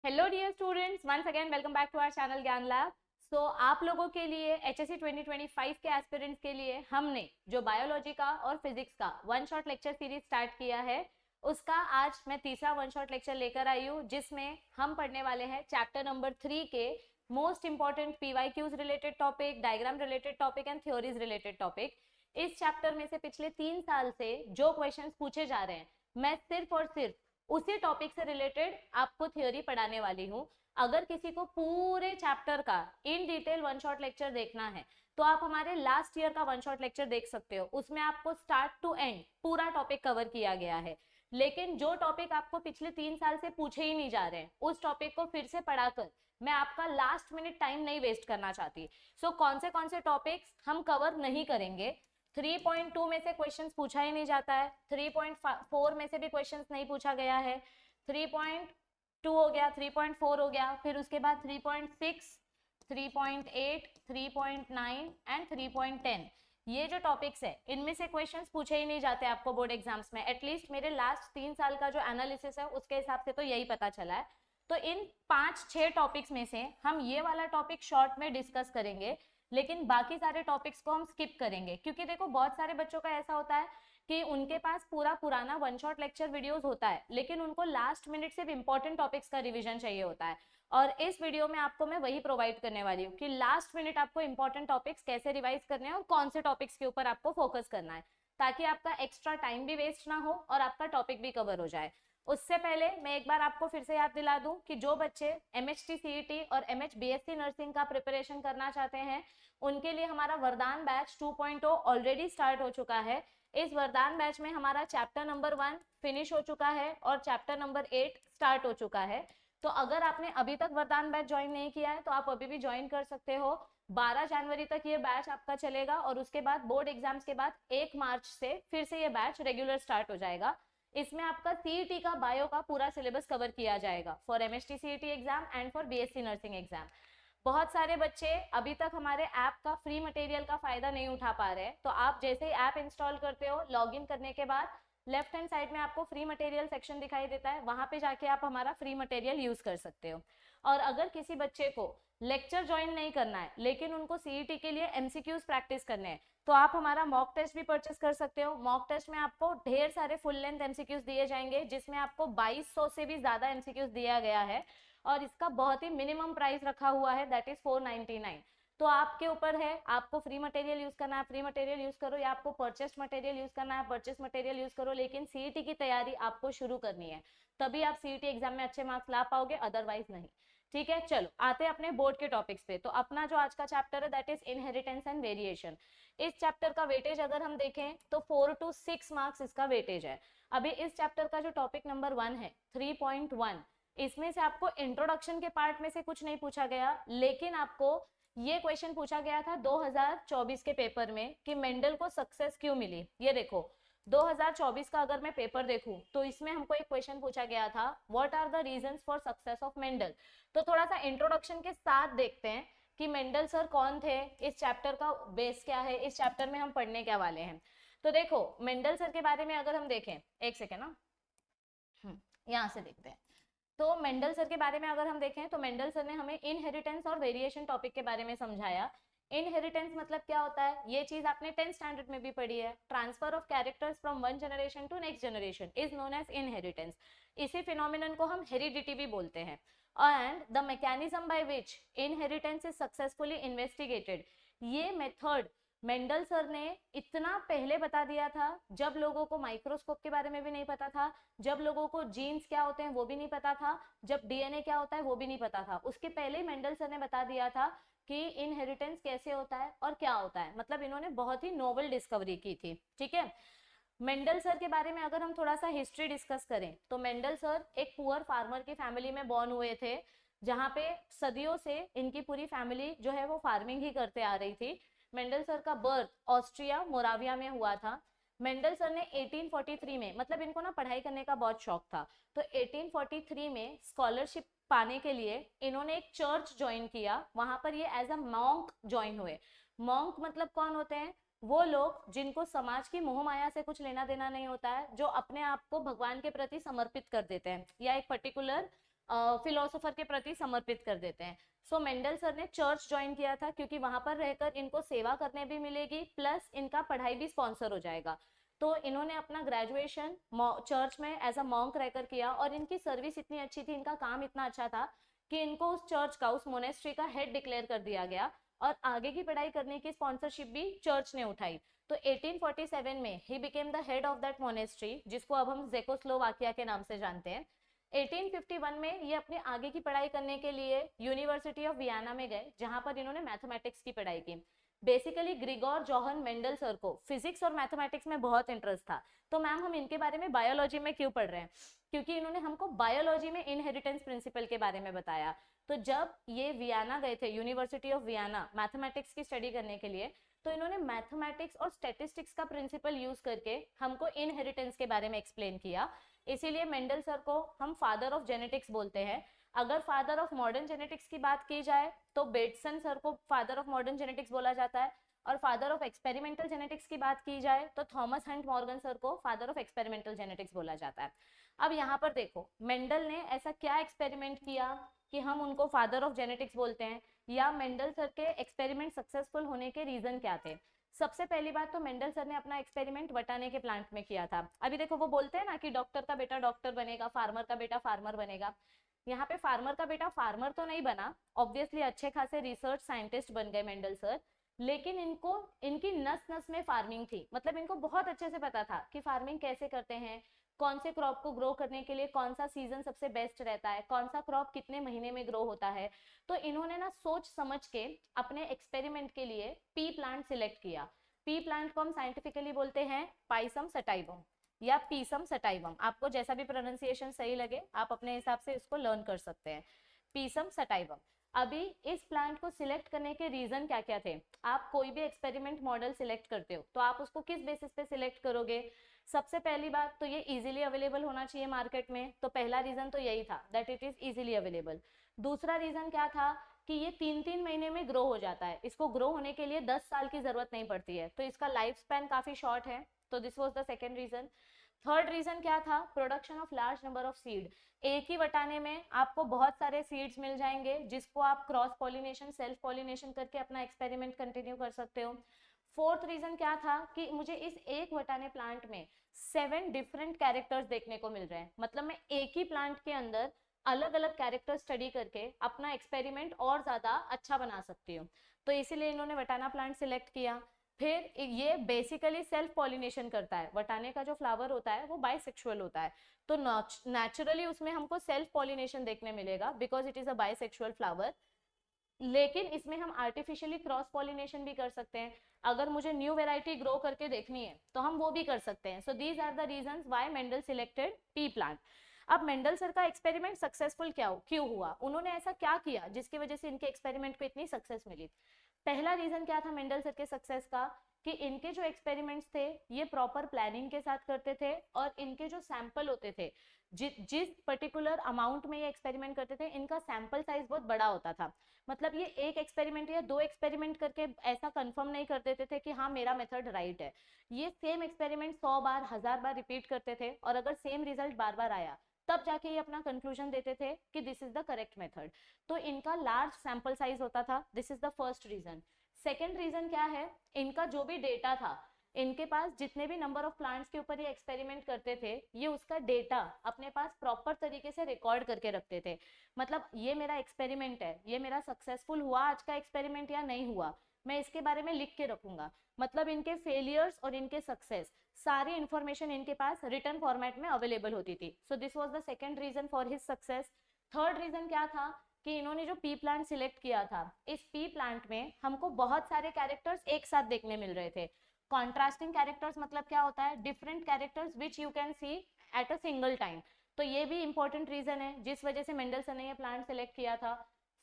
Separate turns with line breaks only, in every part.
Hello dear students, once again welcome back to our channel Gyan lab. सो आप लोगों के लिए एचएससी 2025 के एस्पिरेंट्स के लिए हमने जो बायोलॉजी का और फिजिक्स का one shot lecture series start किया है, उसका आज मैं तीसरा वन शॉट लेक्चर लेकर आई हूँ, जिसमें हम पढ़ने वाले हैं चैप्टर नंबर 3 के most important PYQs related topic, diagram related topic and theories related topic. इस चैप्टर में से पिछले 3 साल से जो क्वेश्चन पूछे जा रहे हैं, मैं सिर्फ और सिर्फ उसी टॉपिक से रिलेटेड आपको थ्योरी पढ़ाने वाली हूँ। अगर किसी को पूरे चैप्टर का in detail one shot lecture देखना है तो आप हमारे लास्ट ईयर का वन शॉट लेक्चर देख सकते हो। उसमें आपको स्टार्ट टू एंड पूरा टॉपिक कवर किया गया है। लेकिन जो टॉपिक आपको पिछले 3 साल से पूछे ही नहीं जा रहे हैं, उस टॉपिक को फिर से पढ़ाकर मैं आपका लास्ट मिनट टाइम नहीं वेस्ट करना चाहती। सो कौन से टॉपिक्स हम कवर नहीं करेंगे। 3.2 में से क्वेश्चंस पूछा ही नहीं जाता है, 3.4 में से भी क्वेश्चंस नहीं पूछा गया है, 3.2 हो गया, 3.4 हो गया, फिर उसके बाद 3.6, 3.8, 3.9 एंड 3.10। ये जो टॉपिक्स है, इनमें से क्वेश्चंस पूछे ही नहीं जाते आपको बोर्ड एग्जाम्स में। एटलीस्ट मेरे लास्ट 3 साल का जो एनालिसिस है उसके हिसाब से तो यही पता चला है। तो इन 5-6 टॉपिक्स में से हम ये वाला टॉपिक शॉर्ट में डिस्कस करेंगे, लेकिन बाकी सारे टॉपिक्स को हम स्किप करेंगे। क्योंकि देखो, बहुत सारे बच्चों का ऐसा होता है कि उनके पास पूरा पुराना वन शॉट लेक्चर वीडियोस होता है, लेकिन उनको लास्ट मिनट सिर्फ इंपॉर्टेंट टॉपिक्स का रिवीजन चाहिए होता है। और इस वीडियो में आपको मैं वही प्रोवाइड करने वाली हूँ कि लास्ट मिनट आपको इंपॉर्टेंट टॉपिक्स कैसे रिवाइज करने हैं और कौन से टॉपिक्स के ऊपर आपको फोकस करना है, ताकि आपका एक्स्ट्रा टाइम भी वेस्ट ना हो और आपका टॉपिक भी कवर हो जाए। उससे पहले मैं एक बार आपको फिर से याद दिला दूं कि जो बच्चे MHT CET और MH BSc नर्सिंग का प्रिपरेशन करना चाहते हैं, उनके लिए हमारा वरदान बैच 2.0 ऑलरेडी स्टार्ट हो चुका है। इस वरदान बैच में हमारा चैप्टर नंबर 1 फिनिश हो चुका है और चैप्टर नंबर 8 स्टार्ट हो चुका है। तो अगर आपने अभी तक वरदान बैच ज्वाइन नहीं किया है तो आप अभी भी ज्वाइन कर सकते हो। 12 जनवरी तक ये बैच आपका चलेगा और उसके बाद बोर्ड एग्जाम्स के बाद 1 मार्च से फिर से ये बैच रेगुलर स्टार्ट हो जाएगा। इसमें आपका CET का बायो का पूरा सिलेबस कवर किया जाएगा for MHT CET exam and for BSc nursing exam. बहुत सारे बच्चे अभी तक हमारे ऐप का फ्री मटेरियल का फायदा नहीं उठा पा रहे हैं, तो आप जैसे ही ऐप इंस्टॉल करते हो, लॉगिन करने के बाद लेफ्ट हैंड साइड में आपको फ्री मटेरियल सेक्शन दिखाई देता है, वहां पे जाके आप हमारा फ्री मटेरियल यूज कर सकते हो। और अगर किसी बच्चे को लेक्चर ज्वाइन नहीं करना है लेकिन उनको CET के लिए MCQs प्रैक्टिस करने हैं, तो आप हमारा मॉक टेस्ट भी परचेस कर सकते हो। मॉक टेस्ट में आपको ढेर सारे फुल लेंथ MCQs दिए जाएंगे, जिसमें आपको 2200 से भी ज्यादा MCQs दिया गया है और इसका बहुत ही मिनिमम प्राइस रखा हुआ है, दैट इज 499। तो आपके ऊपर है, आपको फ्री मटेरियल यूज करना है फ्री मटेरियल यूज करो, या आपको परचेस मटेरियल यूज करना है परचेस मटेरियल यूज करो, लेकिन CET की तैयारी आपको शुरू करनी है, तभी आप CET एग्जाम में अच्छे मार्क्स ला पाओगे, अदरवाइज नहीं। ठीक है, चलो आते हैं अपने बोर्ड के टॉपिक्स पे। तो अपना जो आज का चैप्टर है that is inheritance and variation. इस चैप्टर का वेटेज अगर हम देखें तो 4 to 6 मार्क्स इसका वेटेज है। अभी इस चैप्टर का जो टॉपिक नंबर 1 है 3.1, इसमें से आपको इंट्रोडक्शन के पार्ट में से कुछ नहीं पूछा गया, लेकिन आपको ये क्वेश्चन पूछा गया था 2024 के पेपर में कि मेंडल को सक्सेस क्यों मिली। ये देखो, 2024 का अगर मैं पेपर देखूं तो इसमें हमको एक क्वेश्चन पूछा गया था, what are the reasons for success of Mendel. तो थोड़ा सा इंट्रोडक्शन के साथ देखते हैं कि मेंडल सर कौन थे, इस चैप्टर का बेस क्या है, इस चैप्टर में हम पढ़ने क्या वाले हैं। तो देखो, मेंडल सर के बारे में अगर हम देखें, एक सेकेंड ना, यहाँ से देखते हैं। तो मेंडल सर के बारे में अगर हम देखें तो मेंडल सर ने हमें इनहेरिटेंस और वेरिएशन टॉपिक के बारे में समझाया। इनहेरिटेंस मतलब क्या होता है, ये चीज आपने 10th स्टैंडर्ड में भी पढ़ी है। Transfer of characters from one generation to next generation is known as inheritance. इसी फिनोमिनन को हम हेरिडिटी भी बोलते हैं। And the mechanism by which inheritance is successfully investigated, ये मेथड मेंडल सर ने इतना पहले बता दिया था, जब लोगों को माइक्रोस्कोप के बारे में भी नहीं पता था, जब लोगों को जीन्स क्या होते हैं वो भी नहीं पता था, जब DNA क्या होता है वो भी नहीं पता था। उसके पहले ही मेंडल सर ने बता दिया था कि इनहेरिटेंस कैसे होता है और क्या होता है। मतलब इन्होंने बहुत ही नोवेल डिस्कवरी की थी। ठीक है, मेंडल सर के बारे में अगर हम थोड़ा सा हिस्ट्री डिस्कस करें तो मेंडल सर एक पुअर फार्मर की फैमिली में बॉर्न हुए थे, जहाँ पे सदियों से इनकी पूरी फैमिली जो है वो फार्मिंग ही करते आ रही थी। मेंडल सर का बर्थ ऑस्ट्रिया मोराविया में हुआ था। मेंडल सर ने 1843 में, मतलब इनको ना पढ़ाई करने का बहुत शौक था, तो 1843 में स्कॉलरशिप पाने के लिए इन्होंने एक चर्च ज्वाइन किया। वहां पर ये एज अ मॉन्क ज्वाइन हुए। मॉन्क मतलब कौन होते हैं, वो लोग जिनको समाज की मोह माया से कुछ लेना देना नहीं होता है, जो अपने आप को भगवान के प्रति समर्पित कर देते हैं या एक पर्टिकुलर फिलोसोफर के प्रति समर्पित कर देते हैं। सो मेंडल सर ने चर्च ज्वाइन किया था क्योंकि वहां पर रहकर इनको सेवा करने भी मिलेगी, प्लस इनका पढ़ाई भी स्पॉन्सर हो जाएगा। तो इन्होंने अपना ग्रेजुएशन चर्च में एज अ मॉन्क रहकर किया, और इनकी सर्विस इतनी अच्छी थी, इनका काम इतना अच्छा था कि इनको उस चर्च का, उस मोनेस्ट्री का हेड डिक्लेयर कर दिया गया, और आगे की पढ़ाई करने की स्पॉन्सरशिप भी चर्च ने उठाई। तो 1847 में he became the head of that monastery, जिसको अब हम जेकोस्लोवाकिया के नाम से जानते हैं। 1851 में ये अपने आगे की पढ़ाई करने के लिए यूनिवर्सिटी ऑफ वियना में गए, जहां पर इन्होंने मैथमेटिक्स की पढ़ाई की। Basically Grigor Johan Mendel sir को फिजिक्स और मैथमेटिक्स में बहुत इंटरेस्ट था। तो मैम हम इनके बारे में बायोलॉजी में क्यों पढ़ रहे हैं? क्योंकि इन्होंने हमको बायोलॉजी में इनहेरिटेंस प्रिंसिपल के बारे में बताया। तो जब ये वियना गए थे, यूनिवर्सिटी ऑफ वियना, मैथमेटिक्स की स्टडी करने के लिए, तो इन्होंने मैथमेटिक्स और स्टैटिस्टिक्स का प्रिंसिपल यूज करके हमको इनहेरिटेंस के बारे में एक्सप्लेन किया। इसीलिए मेंडल सर को हम फादर ऑफ जेनेटिक्स बोलते हैं। अगर फादर ऑफ मॉडर्न जेनेटिक्स की बात की जाए तो बेटसन सर को फादर ऑफ मॉडर्न जेनेटिक्स बोला जाता है, और फादर ऑफ एक्सपेरिमेंटल जेनेटिक्स की बात की जाए तो थॉमस हंट मॉर्गन सर को फादर ऑफ एक्सपेरिमेंटल जेनेटिक्स बोला जाता है। अब यहाँ पर देखो, मेंडल ने ऐसा क्या एक्सपेरिमेंट किया कि हम उनको फादर ऑफ जेनेटिक्स बोलते हैं, या मेंडल सर के एक्सपेरिमेंट सक्सेसफुल होने के रीजन क्या थे? सबसे पहली बात तो मेंडल सर ने अपना एक्सपेरिमेंट बटाने के प्लांट में किया था। अभी देखो वो बोलते हैं ना कि डॉक्टर का बेटा डॉक्टर बनेगा, फार्मर का बेटा फार्मर बनेगा। यहाँ पे फार्मर का बेटा फार्मर तो नहीं बना, ऑब्वियसली अच्छे खासे रिसर्च साइंटिस्ट बन गए मेंडल सर, लेकिन इनको इनकी नस नस में फार्मिंग थी। मतलब इनको बहुत अच्छे से पता था कि फार्मिंग कैसे करते हैं, कौन से क्रॉप को ग्रो करने के लिए कौन सा सीजन सबसे बेस्ट रहता है, कौन सा क्रॉप कितने महीने में ग्रो होता है। तो इन्होंने ना सोच समझ के अपने एक्सपेरिमेंट के लिए पी प्लांट सिलेक्ट किया। पी प्लांट को हम साइंटिफिकली बोलते हैं पाइसम सटाइवम या पीसम सटाइवम। आपको जैसा भी प्रोनाउंसिएशन सही लगे आप अपने हिसाब से इसको लर्न कर सकते हैं, पीसम सटाइवम। अभी इस प्लांट को सिलेक्ट करने के रीजन क्या क्या थे? आप कोई भी एक्सपेरिमेंट मॉडल सिलेक्ट करते हो तो आप उसको किस बेसिस पे सिलेक्ट करोगे? सबसे पहली बात तो ये इजीली अवेलेबल होना चाहिए मार्केट में, तो पहला रीजन तो यही था that it is easily available. दूसरा रीजन क्या था कि ये 3-3 महीने में ग्रो हो जाता है, इसको ग्रो होने के लिए 10 साल की जरूरत नहीं पड़ती है, तो इसका लाइफ स्पैन काफी शॉर्ट है। तो this was the second reason. Third reason क्या था? Production of large number of seed. एक ही बटाने में आपको बहुत सारे सीड्स मिल जाएंगे जिसको आप क्रॉस पॉलिनेशन, सेल्फ पॉलिनेशन करके अपना एक्सपेरिमेंट कंटिन्यू कर सकते हो। फोर्थ रीजन क्या था कि मुझे इस एक बटाने प्लांट में 7 डिफरेंट कैरेक्टर्स देखने को मिल रहे हैं, मतलब मैं एक ही प्लांट के अंदर अलग अलग कैरेक्टर स्टडी करके अपना एक्सपेरिमेंट और ज्यादा अच्छा बना सकती हूँ। तो इसीलिए इन्होंने बटाना प्लांट सिलेक्ट किया। फिर ये बेसिकली सेल्फ पॉलिनेशन करता है, बटाने का जो फ्लावर होता है वो बाइसेक्सुअल होता है, तो नेचुरली उसमें हमको सेल्फ पॉलिनेशन देखने मिलेगा because it is a bisexual flower. लेकिन इसमें हम आर्टिफिशियली क्रॉस पॉलिनेशन भी कर सकते हैं। अगर मुझे न्यू वेराइटी ग्रो करके देखनी है तो हम वो भी कर सकते हैं। So these are the reasons why Mendel selected pea plant. अब मेंडल सर का एक्सपेरिमेंट सक्सेसफुल क्यों हुआ? उन्होंने ऐसा क्या किया जिसकी वजह से इनके एक्सपेरिमेंट को इतनी सक्सेस मिली? पहला रीजन क्या था मेंडल सर के सक्सेस का कि इनके जो एक्सपेरिमेंट्स थे ये प्रॉपर प्लानिंग के साथ करते थे, और इनके जो सैंपल होते थे, जिस पर्टिकुलर अमाउंट में ये एक्सपेरिमेंट करते थे, इनका सैंपल साइज बहुत बड़ा होता था। मतलब ये एक एक्सपेरिमेंट या 2 एक्सपेरिमेंट करके ऐसा कंफर्म नहीं कर देते थे कि हाँ मेरा मेथड राइट है। ये सेम एक्सपेरिमेंट 100 बार 1000 बार रिपीट करते थे, और अगर सेम रिजल्ट बार बार आया तब जाके ये अपना कंक्लूजन देते थे कि this is the correct method. तो इनका लार्ज सैंपल साइज होता था, this is the first reason. Second reason क्या है? इनका जो भी डेटा था, इनके पास जितने भी नंबर ऑफ प्लांट्स के ऊपर ये एक्सपेरिमेंट करते थे, ये उसका डेटा अपने पास प्रॉपर तरीके से रिकॉर्ड करके रखते थे। मतलब ये मेरा एक्सपेरिमेंट है, ये मेरा सक्सेसफुल हुआ आज का एक्सपेरिमेंट या नहीं हुआ, मैं इसके बारे में लिख के रखूंगा। मतलब इनके फेलियर्स और इनके सक्सेस सारी इंफॉर्मेशन इनके पास रिटर्न फॉर्मेट में अवेलेबल होती थी। So this was the second reason for his success. Third reason क्या था कि इन्होंने जो पी प्लांट सिलेक्ट किया था, इस पी प्लांट में हमको बहुत सारे कैरेक्टर्स एक साथ देखने मिल रहे थे। कॉन्ट्रास्टिंग कैरेक्टर्स मतलब क्या होता है? Different characters which you can see at a single time. तो ये भी इंपॉर्टेंट रीजन है जिस वजह से मेंडलसन ने ये प्लांट सिलेक्ट किया था।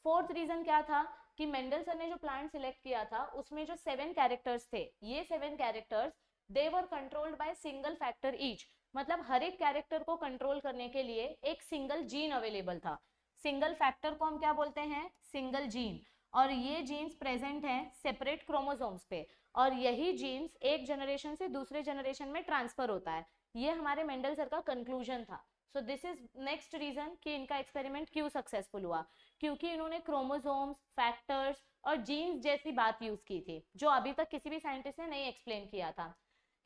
फोर्थ रीजन क्या था कि मेंडलसन ने जो प्लांट सिलेक्ट किया था उसमें जो 7 कैरेक्टर्स थे, ये 7 characters they were controlled by single factor each. मतलब हर एक कैरेक्टर को कंट्रोल करने के लिए एक सिंगल जीन अवेलेबल था। सिंगल फैक्टर को हम क्या बोलते हैं? Single gene. और ये जीन्स प्रेजेंट हैं सेपरेट क्रोमोसोम्स पे, और यही जीन्स एक जनरेशन से दूसरे जनरेशन में ट्रांसफर होता है। ये हमारे मेंडल सर का कंक्लूजन था। So this is next reason कि इनका एक्सपेरिमेंट क्यों सक्सेसफुल हुआ, क्योंकि इन्होंने क्रोमोसोम्स, फैक्टर्स और जीन्स जैसी बात यूज की थी जो अभी तक किसी भी साइंटिस्ट ने नहीं एक्सप्लेन किया था।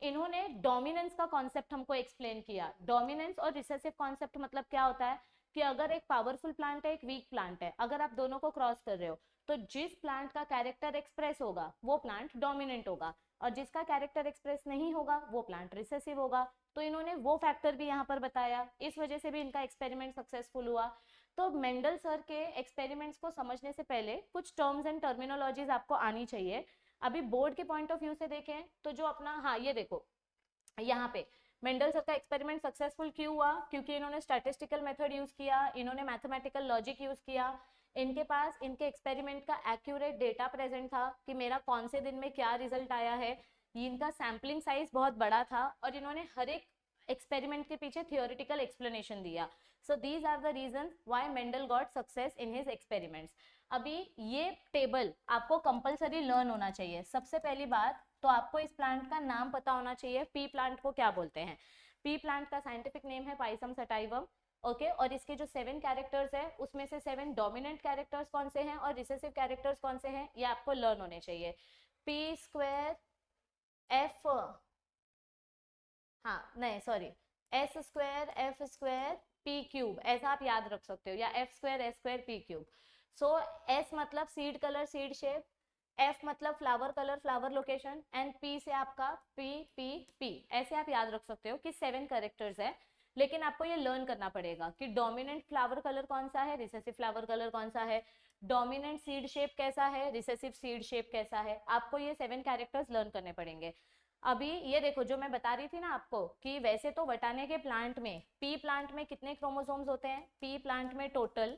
इन्होंने डोमिनेंस का कॉन्सेप्ट हमको एक्सप्लेन किया। डोमिनेंस और रिसेसिव कॉन्सेप्ट मतलब क्या होता है कि अगर एक पावरफुल प्लांट है, एक वीक प्लांट है, अगर आप दोनों को क्रॉस कर रहे हो तो जिस प्लांट का कैरेक्टर एक्सप्रेस होगा वो प्लांट डोमिनेंट होगा, और जिसका कैरेक्टर एक्सप्रेस नहीं होगा वो प्लांट रिसेसिव होगा। तो इन्होंने वो फैक्टर भी यहाँ पर बताया, इस वजह से भी इनका एक्सपेरिमेंट सक्सेसफुल हुआ। तो मेंडल सर के एक्सपेरिमेंट्स को समझने से पहले कुछ टर्म्स एंड टर्मिनोलॉजीज आपको आनी चाहिए। अभी बोर्ड के पॉइंट ऑफ व्यू से देखें तो जो अपना, हाँ ये देखो यहाँ पे मेंडल सर का एक्सपेरिमेंट सक्सेसफुल क्यों हुआ, क्योंकि इन्होंने स्टैटिस्टिकल मेथड यूज किया, इन्होंने मैथमेटिकल लॉजिक यूज किया, इनके पास इनके एक्सपेरिमेंट का एक्यूरेट डेटा प्रेजेंट था कि मेरा कौन से दिन में क्या रिजल्ट आया है, इनका सैम्पलिंग साइज बहुत बड़ा था, और इन्होंने हर एक एक्सपेरिमेंट के पीछे थियोरेटिकल एक्सप्लेनेशन दिया। So these are the reason why Mendel got success in his experiments. अभी ये टेबल आपको कंपलसरी लर्न होना चाहिए। सबसे पहली बात तो आपको इस प्लांट का नाम पता होना चाहिए, पी प्लांट को क्या बोलते हैं। पी प्लांट का साइंटिफिक नेम है पाइसम सटाइवम, ओके। और इसके जो 7 कैरेक्टर्स है उसमें से 7 डोमिनेंट कैरेक्टर्स कौन से हैं और रिसेसिव कैरेक्टर्स कौन से हैं, ये आपको लर्न होने चाहिए। पी स्क्वायर एफ, हाँ नहीं sorry, S square F square P cube, ऐसा आप याद रख सकते हो, या F square S square P cube. So S मतलब seed colour seed shape, F मतलब flower colour flower location, and P से आपका पी पी पी, ऐसे आप याद रख सकते हो कि 7 कैरेक्टर्स है। लेकिन आपको ये लर्न करना पड़ेगा कि डोमिनेंट फ्लावर कलर कौन सा है, रिसेसिव फ्लावर कलर कौन सा है, डोमिनेंट सीड शेप कैसा है, रिसेसिव सीड शेप कैसा है, आपको ये 7 कैरेक्टर्स लर्न करने पड़ेंगे। अभी ये देखो जो मैं बता रही थी ना आपको कि वैसे तो वटाने के प्लांट में, पी प्लांट में कितने क्रोमोसोम्स होते हैं, पी प्लांट में टोटल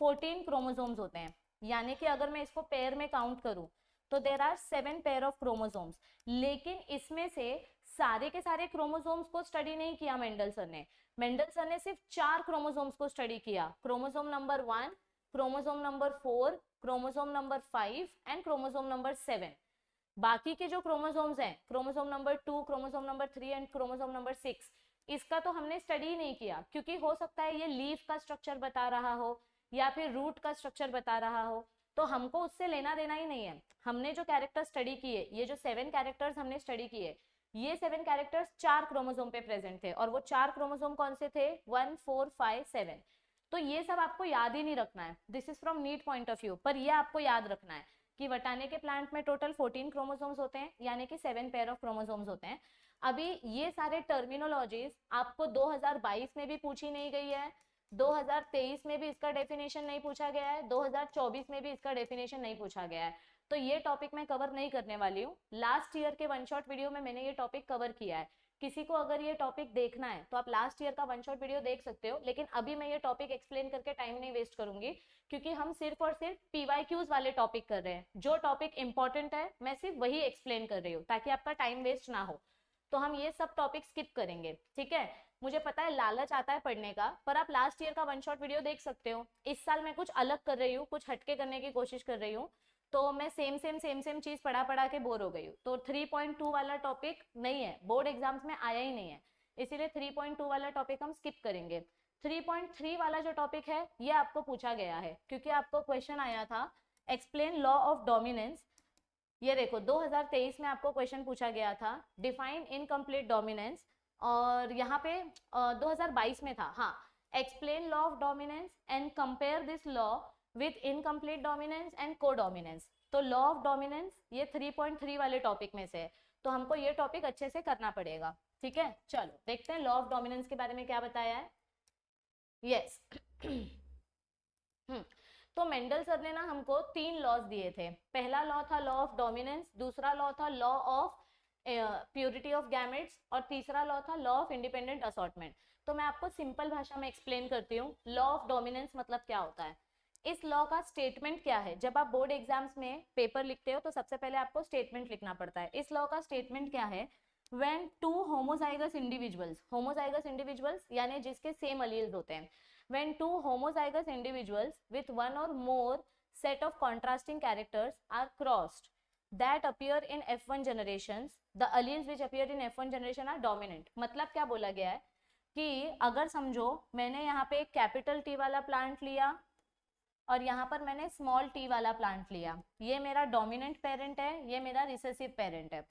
14 क्रोमोसोम्स होते हैं। यानी कि अगर मैं इसको पेयर में काउंट करूं तो there are 7 pair of chromosomes. लेकिन इसमें से सारे के सारे क्रोमोसोम्स को स्टडी नहीं किया मेंडलसन ने। मेंडलसन ने सिर्फ 4 क्रोमोसोम्स को स्टडी किया, chromosome number 1, chromosome number 4, chromosome number 5 and chromosome number 7। बाकी के जो क्रोमोसोम्स हैं, chromosome number 2, chromosome number 3 and chromosome number 6, इसका तो हमने स्टडी नहीं किया, क्योंकि हो सकता है ये लीफ का स्ट्रक्चर बता रहा हो या फिर रूट का स्ट्रक्चर बता रहा हो, तो हमको उससे लेना देना ही नहीं है। हमने जो कैरेक्टर स्टडी किए, ये जो 7 कैरेक्टर्स हमने स्टडी किए, ये 7 कैरेक्टर्स 4 क्रोमोसोम पे प्रेजेंट थे, और वो 4 क्रोमोसोम कौन से थे, 1 4 5 7। तो ये सब आपको याद ही नहीं रखना है, this is from NEET point of view, पर ये आपको याद रखना है कि वटाने के प्लांट में टोटल 14 क्रोमोसोम्स होते हैं, यानी कि 7 पेयर ऑफ क्रोमोसोम्स होते हैं। अभी ये सारे टर्मिनोलॉजीज आपको 2022 में भी पूछी नहीं गई है, 2023 में भी इसका डेफिनेशन नहीं पूछा गया है, 2024 में भी इसका डेफिनेशन नहीं पूछा गया है। तो ये टॉपिक मैं कवर नहीं करने वाली हूँ। लास्ट ईयर के वन शॉट वीडियो में मैंने ये टॉपिक कवर किया है। किसी को अगर ये टॉपिक देखना है तो आप लास्ट ईयर का वन शॉट वीडियो देख सकते हो, लेकिन अभी मैं ये टॉपिक एक्सप्लेन करके टाइम नहीं वेस्ट करूंगी, क्योंकि हम सिर्फ और सिर्फ पीवाईक्यूज वाले टॉपिक कर रहे हैं। जो टॉपिक इंपॉर्टेंट है मैं सिर्फ वही एक्सप्लेन कर रही हूँ ताकि आपका टाइम वेस्ट ना हो। तो हम ये सब टॉपिक स्किप करेंगे, ठीक है। मुझे पता है लालच आता है पढ़ने का, पर आप लास्ट ईयर का वन शॉट वीडियो देख सकते हो। इस साल मैं कुछ अलग कर रही हूँ, कुछ हटके करने की कोशिश कर रही हूँ, तो मैं सेम चीज पढ़ा पढ़ा के बोर हो गई हूँ। तो 3.2 वाला टॉपिक नहीं है, बोर्ड एग्जाम्स में आया ही नहीं है, इसीलिए 3.2 वाला टॉपिक हम स्किप करेंगे। 3.3 वाला जो टॉपिक है ये आपको पूछा गया है, क्योंकि आपको क्वेश्चन आया था एक्सप्लेन लॉ ऑफ डोमिनेंस। ये देखो 2023 में आपको क्वेश्चन पूछा गया था डिफाइन इनकम्प्लीट डोमिनेंस, और यहाँ पे 2022 में था, हाँ, explain law of dominance and compare this law with incomplete dominance and codominance. तो लॉ ऑफ डोमिनेंस ये 3.3 वाले टॉपिक में से है, तो हमको ये टॉपिक अच्छे से करना पड़ेगा, ठीक है। चलो देखते हैं लॉ ऑफ डोमिनेंस के बारे में क्या बताया है। यस तो मेंडल सर ने ना हमको 3 लॉज दिए थे। पहला लॉ था लॉ ऑफ डोमिनेंस, दूसरा लॉ था law of purity of gametes, और तीसरा लॉ था लॉ ऑफ इंडिपेंडेंट असॉर्टमेंट। तो मैं आपको सिंपल भाषा में एक्सप्लेन करती हूँ लॉ ऑफ डोमिनेंस मतलब क्या होता है। इस लॉ का स्टेटमेंट क्या है, जब आप बोर्ड एग्जाम्स में पेपर लिखते हो तो सबसे पहले आपको स्टेटमेंट लिखना पड़ता है। इस लॉ का स्टेटमेंट क्या है, when two homozygous individuals यानी जिसके सेम alleles होते हैं, when two homozygous individuals with one or more set of contrasting characters are crossed that appear in F1 generations, the alleles which appear in F1 generation are dominant। मतलब क्या बोला गया है, कि अगर समझो मैंने यहाँ पे एक कैपिटल टी वाला प्लांट लिया और यहाँ पर मैंने स्मॉल टी वाला प्लांट लिया, ये मेरा डोमिनेंट पेरेंट है, ये मेरा रिसेसिव पेरेंट है।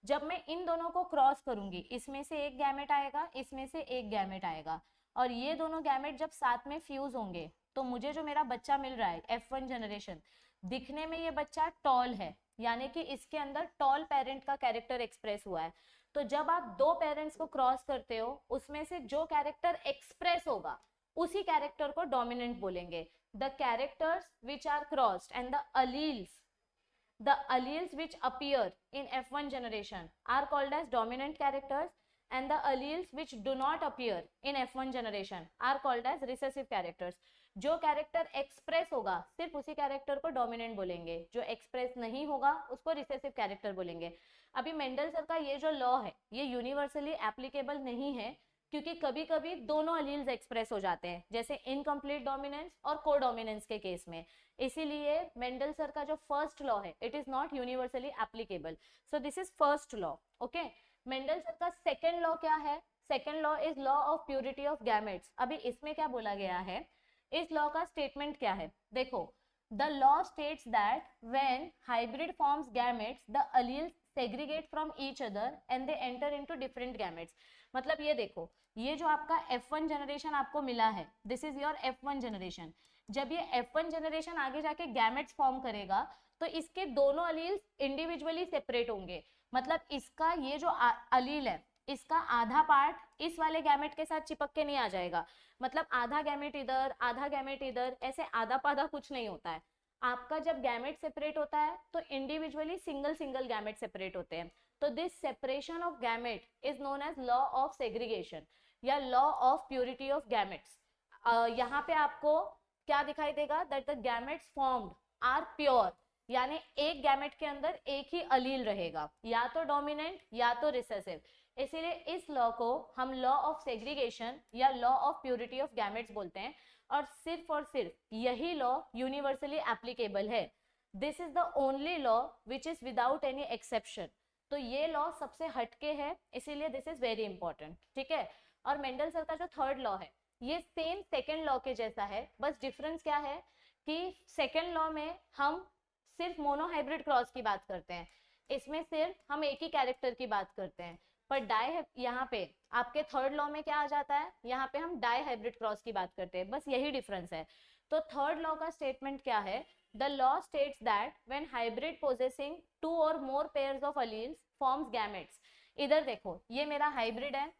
जब मैं इन दोनों को क्रॉस करूंगी, इसमें से एक गैमेट आएगा, इसमें से एक गैमेट आएगा, और ये दोनों गैमेट जब साथ में फ्यूज होंगे तो मुझे जो मेरा बच्चा मिल रहा है F1 जनरेशन, दिखने में ये बच्चा टॉल है, यानी कि इसके अंदर टॉल पेरेंट का कैरेक्टर एक्सप्रेस हुआ है। तो जब आप दो पेरेंट्स को क्रॉस करते हो, उसमें से जो कैरेक्टर एक्सप्रेस होगा उसी कैरेक्टर को डोमिनेंट बोलेंगे। The characters which are crossed and the alleles which appear in F1 generation are called as dominant characters, and the alleles which do not appear in F1 generation are called as recessive characters. जो character express होगा सिर्फ उसी character को dominant बोलेंगे, जो express नहीं होगा उसको रिसेसिव कैरेक्टर बोलेंगे। अभी मेंडल सर का ये जो लॉ है ये यूनिवर्सली एप्लीकेबल नहीं है, क्योंकि कभी कभी दोनों अलील्स एक्सप्रेस हो जाते हैं, जैसे इनकम्प्लीट डोमिनेंस और कोडोमिनेंस के केस में। इसीलिए मेंडल सर का जो फर्स्ट लॉ है it is not universally applicable, so this is first law. Okay, Mendel sir का सेकंड लॉ क्या है? Second law is law of purity of gametes. अभी इसमें क्या बोला गया है, इस लॉ का स्टेटमेंट क्या है? देखो, the law states that when hybrid forms gametes the alleles segregate from each other and they enter into different gametes. मतलब ये देखो, ये जो आपका F1 जनरेशन आपको मिला है, this is your F1 generation. जब ये F1 जनरेशन आगे जाके गैमेट्स फॉर्म करेगा तो इसके दोनों अलील्स इंडिविजुअली सेपरेट होंगे। मतलब इसका ये जो अलील है इसका आधा पार्ट इस वाले गैमेट के साथ चिपक के नहीं आ जाएगा, मतलब आधा गैमेट इधर आधा गैमेट इधर, ऐसे आधा पाधा कुछ नहीं होता है। आपका जब गैमेट सेपरेट होता है तो individually single single gamete separate होते हैं। तो this separation of gamete is known as law of segregation या law of purity of gametes. यहाँ पे आपको क्या दिखाई देगा? That the gametes formed are pure, यानी एक गैमेट के अंदर एक ही अलील रहेगा, या तो डोमिनेंट या तो रिसेसिव। इसीलिए इस लॉ को हम लॉ ऑफ सेग्रीगेशन या law of purity of gametes बोलते हैं, और सिर्फ यही लॉ यूनिवर्सली एप्लीकेबल है। This is the only law which is without any exception. तो ये लॉ सबसे हटके है, इसीलिए दिस इज वेरी इंपॉर्टेंट, ठीक है। और मेंडल सर का जो थर्ड लॉ है ये सेम सेकेंड लॉ के जैसा है, बस डिफरेंस क्या है कि सेकेंड लॉ में हम सिर्फ मोनोहाइब्रिड क्रॉस की बात करते हैं, इसमें सिर्फ हम एक ही कैरेक्टर की बात करते हैं। पर यहाँ पे आपके थर्ड लॉ में क्या आ जाता है, यहाँ पे हम डाई हाइब्रिड क्रॉस की बात करते हैं, बस यही डिफरेंस है। तो थर्ड लॉ का स्टेटमेंट क्या है? The law states that when hybrid possessing 2 और more pairs of alleles forms gametes. इधर देखो, ये मेरा हाइब्रिड है,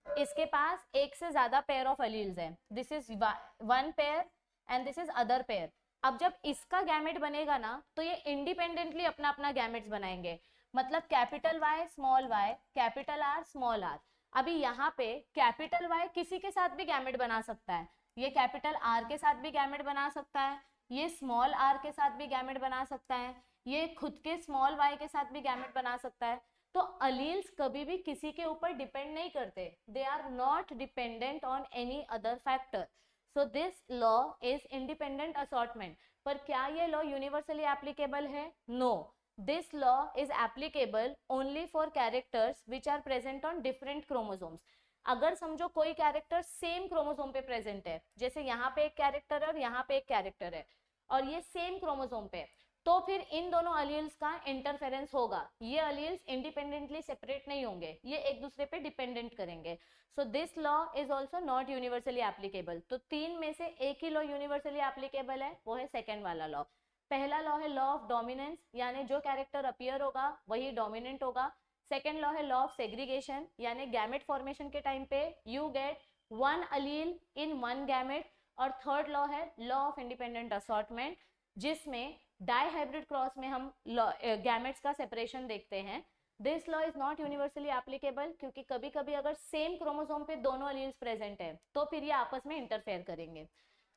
इसके पास एक से ज्यादा पेयर ऑफ अलील्स है, this is one pair and this is other pair. अब जब इसका गैमेट बनेगा ना तो ये इंडिपेंडेंटली अपना अपना गैमेट्स बनाएंगे, मतलब capital Y small y, capital R small r। अभी यहाँ पे कैपिटल Y किसी के साथ भी गैमेट बना सकता है, ये कैपिटल R के साथ भी गैमेट बना सकता है, ये स्मॉल r के साथ भी गैमेट बना सकता है, ये खुद के स्मॉल y के साथ भी गैमेट बना सकता है। तो अलील्स कभी भी किसी के ऊपर डिपेंड नहीं करते, they are not dependent on any other factor. So this law is independent assortment. पर क्या ये लॉ यूनिवर्सली एप्लीकेबल है? No, this law is applicable only for characters which are present on different chromosomes. अगर समझो कोई character same chromosome पे present है, जैसे यहाँ पे एक कैरेक्टर है और यहाँ पे एक कैरेक्टर है, और ये सेम क्रोमोसोम पे, तो फिर इन दोनों अलील्स का इंटरफेरेंस होगा, ये अलील्स इंडिपेंडेंटली सेपरेट नहीं होंगे, ये एक दूसरे पे डिपेंडेंट करेंगे। सो this law is also not universally applicable. तो तीन में से एक ही लॉ यूनिवर्सली एप्लीकेबल है, वो है सेकेंड वाला लॉ। पहला लॉ है लॉ ऑफ डोमिनेंस, यानी जो कैरेक्टर अपीयर होगा वही डोमिनेंट होगा। सेकेंड लॉ है लॉ ऑफ सेग्रीगेशन, यानी गैमेट फॉर्मेशन के टाइम पे you get one allele in one gamete. और थर्ड लॉ है लॉ ऑफ इंडिपेंडेंट असॉर्टमेंट, जिसमें डाई हाइब्रिड क्रॉस में हम गैमेट्स का सेपरेशन देखते हैं। This law is not universally applicable, क्योंकि कभी कभी अगर सेम क्रोमोसोम पे दोनों अलील्स प्रेजेंट है तो फिर ये आपस में इंटरफेयर करेंगे।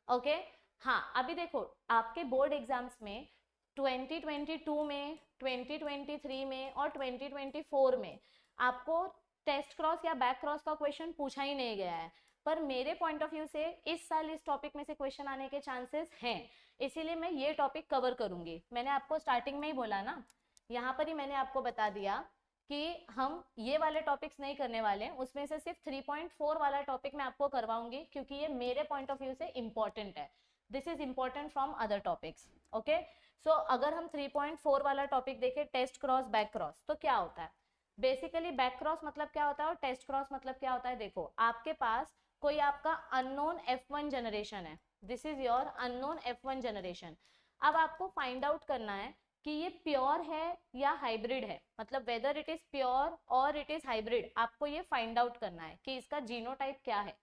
ओके हाँ, अभी देखो आपके बोर्ड एग्जाम्स में 2022 में, 2023 में और 2024 में आपको टेस्ट क्रॉस या बैक क्रॉस का क्वेश्चन पूछा ही नहीं गया है, पर मेरे पॉइंट ऑफ व्यू से इस साल इस टॉपिक में से क्वेश्चन आने के चांसेस हैं, इसीलिए मैं ये टॉपिक कवर करूंगी। मैंने आपको स्टार्टिंग में ही बोला ना, यहाँ पर ही मैंने आपको बता दिया कि हम ये वाले टॉपिक्स नहीं करने वाले हैं, उसमें से सिर्फ 3.4 वाला टॉपिक मैं आपको करवाऊंगी क्योंकि ये मेरे पॉइंट ऑफ व्यू से इंपॉर्टेंट है. This is important from other topics. Okay, so अगर हम 3.4 वाला टॉपिक देखें, टेस्ट क्रॉस बैक क्रॉस, तो क्या होता है बेसिकली. बैक क्रॉस मतलब क्या होता है और टेस्ट क्रॉस मतलब क्या होता है. देखो, आपके पास कोई आपका अननोन F1 जनरेशन है. This is your unknown F1 generation. अब आपको फाइंड आउट करना है कि ये प्योर है या हाइब्रिड है, मतलब वेदर इट इज प्योर और इट इज हाइब्रिड. आपको ये फाइंड आउट करना है कि इसका जीनोटाइप क्या है.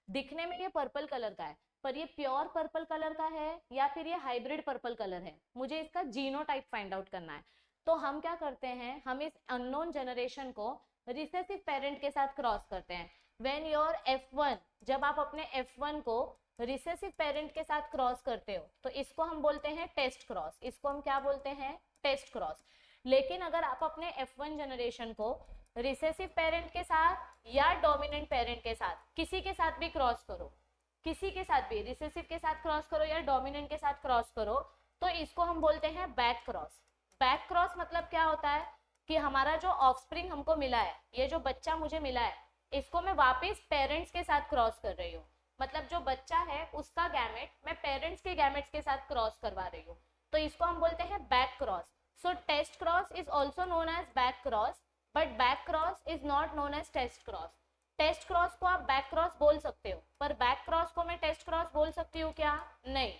दिखने में ये पर्पल कलर का है, पर ये प्योर पर्पल कलर का है या फिर ये हाइब्रिड पर्पल कलर है. मुझे इसका जीनोटाइप फाइंड आउट करना है. तो हम क्या करते हैं, हम इस अननोन जनरेशन को रिसेसिव पेरेंट के साथ क्रॉस करते हैं. व्हेन योर F1, जब आप अपने F1 को रिसेसिव पेरेंट के साथ क्रॉस करते हो तो इसको हम बोलते हैं टेस्ट क्रॉस. इसको हम क्या बोलते हैं, टेस्ट क्रॉस. लेकिन अगर आप अपने F1 जनरेशन को रिसेसिव पेरेंट के साथ या डोमिनेंट पेरेंट के साथ, किसी के साथ भी क्रॉस करो, किसी के साथ भी, रिसेसिव के साथ क्रॉस करो या डोमिनेंट के साथ क्रॉस करो, तो इसको हम बोलते हैं बैक क्रॉस. बैक क्रॉस मतलब क्या होता है कि हमारा जो ऑफस्प्रिंग हमको मिला है, ये जो बच्चा मुझे मिला है, इसको मैं वापस पेरेंट्स के साथ क्रॉस कर रही हूँ. मतलब जो बच्चा है उसका गैमेट मैं पेरेंट्स के गैमेट्स के साथ क्रॉस करवा रही हूँ, तो इसको हम बोलते हैं back cross. So test cross is also known as back cross, but back cross is not known as test cross. Test cross को आप बैक क्रॉस बोल सकते हो, पर बैक क्रॉस को मैं टेस्ट क्रॉस बोल सकती हूँ क्या, नहीं,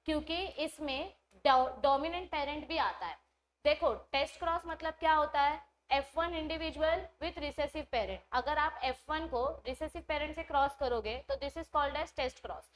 क्योंकि इसमें डोमिनेंट पेरेंट भी आता है. देखो, टेस्ट क्रॉस मतलब क्या होता है, F1 individual with recessive parent. अगर आप F1 को रिसेसिव पेरेंट से क्रॉस करोगे तो this is called as test cross.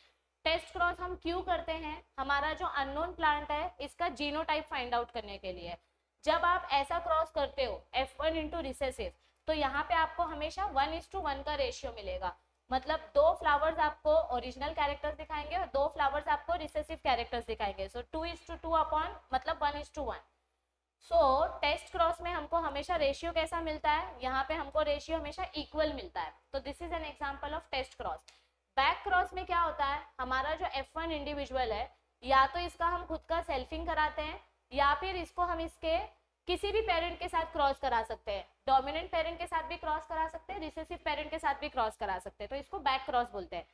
Test cross हम क्यों करते हैं, हमारा जो अननोन प्लांट है इसका जीनोटाइप फाइंड आउट करने के लिए. जब आप ऐसा क्रॉस करते हो F1 इंटू रिसेसिव, तो यहाँ पे आपको हमेशा 1:1 का रेशियो मिलेगा. मतलब 2 फ्लावर्स आपको ओरिजिनल कैरेक्टर्स दिखाएंगे और 2 फ्लावर्स आपको रिसेसिव कैरेक्टर्स दिखाएंगे. सो 2:2 अपॉन मतलब 1:1. सो टेस्ट क्रॉस में हमको हमेशा रेशियो कैसा मिलता है, यहाँ पे हमको रेशियो हमेशा इक्वल मिलता है. तो this is an example of test cross. Back cross में क्या होता है, हमारा जो F1 इंडिविजुअल है, या तो इसका हम खुद का सेल्फिंग कराते हैं या फिर इसको हम इसके किसी भी पेरेंट के साथ क्रॉस करा सकते हैं. डोमिनेंट पेरेंट के साथ भी क्रॉस करा सकते हैं, रिसेसिव पेरेंट के साथ भी क्रॉस करा सकते हैं, तो इसको बैक क्रॉस बोलते हैं.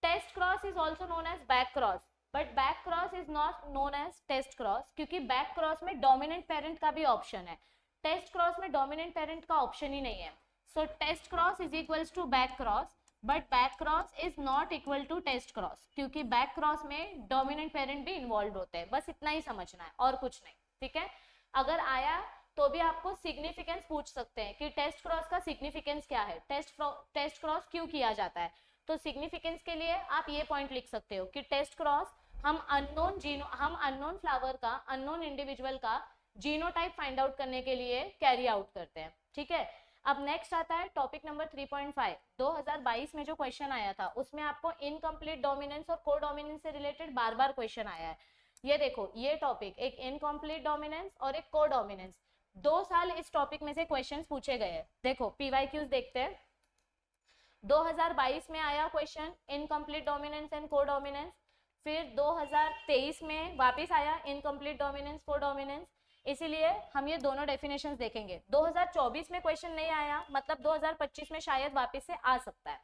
Test cross is also known as back cross, but back cross is not known as test cross, क्योंकि बैक क्रॉस में डोमिनेंट पेरेंट का भी ऑप्शन है. टेस्ट क्रॉस में डोमिनेंट पेरेंट का ऑप्शन ही नहीं है. So test cross is equals to back cross, but back cross is not equal to test cross, क्योंकि बैक क्रॉस में डोमिनेंट पेरेंट भी इन्वॉल्व होते हैं. बस इतना ही समझना है और कुछ नहीं. ठीक है, अगर आया तो भी आपको सिग्निफिकेंस पूछ सकते हैं कि टेस्ट क्रॉस का सिग्निफिकेंस क्या है, टेस्ट क्रॉस क्यों किया जाता है. तो सिग्निफिकेंस के लिए आप ये पॉइंट लिख सकते हो कि टेस्ट क्रॉस हम अननोन फ्लावर का, अननोन इंडिविजुअल का जीनोटाइप फाइंड आउट करने के लिए कैरी आउट करते हैं. ठीक है, अब नेक्स्ट आता है टॉपिक नंबर 3.5. 2022 में जो क्वेश्चन आया था उसमें आपको इनकम्प्लीट डोमिनेंस और को डोमिनेंस से रिलेटेड बार बार क्वेश्चन आया है. ये देखो, ये टॉपिक एक इनकम्प्लीट डोमिनेंस और एक को डोमिनेंस, 2 साल इस टॉपिक में से क्वेश्चन पूछे गए हैं. देखो PYQs देखते हैं. 2022 में आया क्वेश्चन इनकम्प्लीट डोमिनेंस एंड को डोमिनेंस. फिर 2023 में वापस आया इनकम्प्लीट डोमिनेंस को डोमिनेंस. इसीलिए हम ये दोनों डेफिनेशंस देखेंगे. 2024 में क्वेश्चन नहीं आया, मतलब 2025 में शायद वापस से आ सकता है.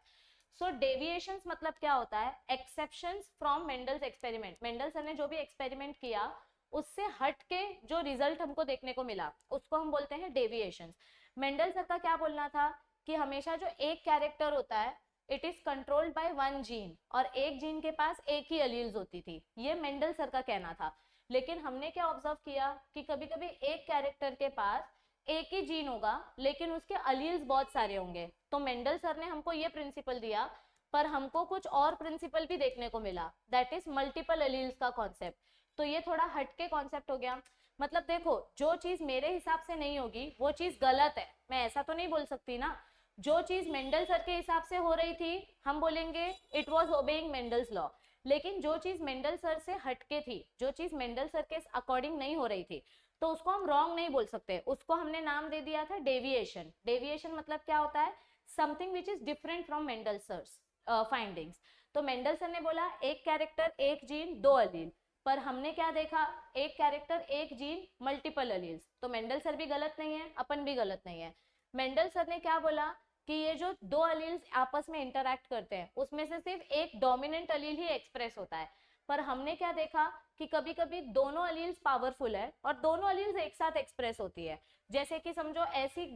सो डेविएशंस मतलब क्या होता है, exceptions from Mendel's experiment. Mendel sir ने जो भी एक्सपेरिमेंट किया उससे हट के जो रिजल्ट हमको देखने को मिला उसको हम बोलते हैं डेविएशंस. मेंडल सर का क्या बोलना था कि हमेशा जो एक कैरेक्टर होता है it is controlled by 1 gene, और एक जीन के पास एक ही एलील्स होती थी. ये मेंडल सर का कहना था. लेकिन हमने क्या ऑब्जर्व किया कि कभी कभी एक कैरेक्टर के पास एक ही जीन होगा लेकिन उसके अलील्स बहुत सारे होंगे. तो मेंडल सर ने हमको ये प्रिंसिपल दिया, पर हमको कुछ और प्रिंसिपल भी देखने को मिला, दैट इज मल्टीपल एलील्स का कॉन्सेप्ट. तो ये थोड़ा हटके कॉन्सेप्ट हो गया. मतलब देखो, जो चीज मेरे हिसाब से नहीं होगी वो चीज गलत है, मैं ऐसा तो नहीं बोल सकती ना. जो चीज मेंडल सर के हिसाब से हो रही थी हम बोलेंगे it was obeying Mendel's law. लेकिन जो चीज मेंडल सर से हटके थी, जो चीज मेंडल सर के अकॉर्डिंग नहीं हो रही थी, तो उसको हम रॉन्ग नहीं बोल सकते. उसको हमने नाम दे दिया था डेविएशन. डेविएशन मतलब क्या होता है, something which is different from Mendel sir's findings. तो मेंडल सर ने बोला एक कैरेक्टर एक जीन 2 अलील, पर हमने क्या देखा, एक कैरेक्टर एक जीन मल्टीपल अलील्स, तो मेंडल सर भी गलत नहीं है, अपन भी गलत नहीं है। मेंडल सर ने क्या बोला कि ये जो दो अलील्स आपस में इंटरैक्ट करते हैं उसमें से सिर्फ एक डोमिनेंट अलील ही एक्सप्रेस होता है। पर हमने क्या देखा कि कभी कभी दोनों अलील्स पावरफुल है और दोनों अलील्स एक साथ एक्सप्रेस होती है। जैसे कि समझो ऐसी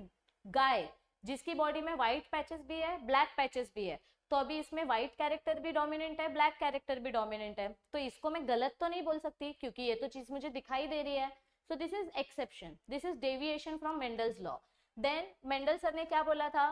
गाय जिसकी बॉडी में व्हाइट पैचेस भी है, ब्लैक पैचेस भी है, तो अभी इसमें व्हाइट कैरेक्टर भी डोमिनेंट है, ब्लैक कैरेक्टर भी डोमिनेंट है, तो इसको मैं गलत तो नहीं बोल सकती क्योंकि ये तो चीज मुझे दिखाई दे रही है। So this is exception, this is deviation from Mendel's law. Then Mendel sir ने क्या बोला था,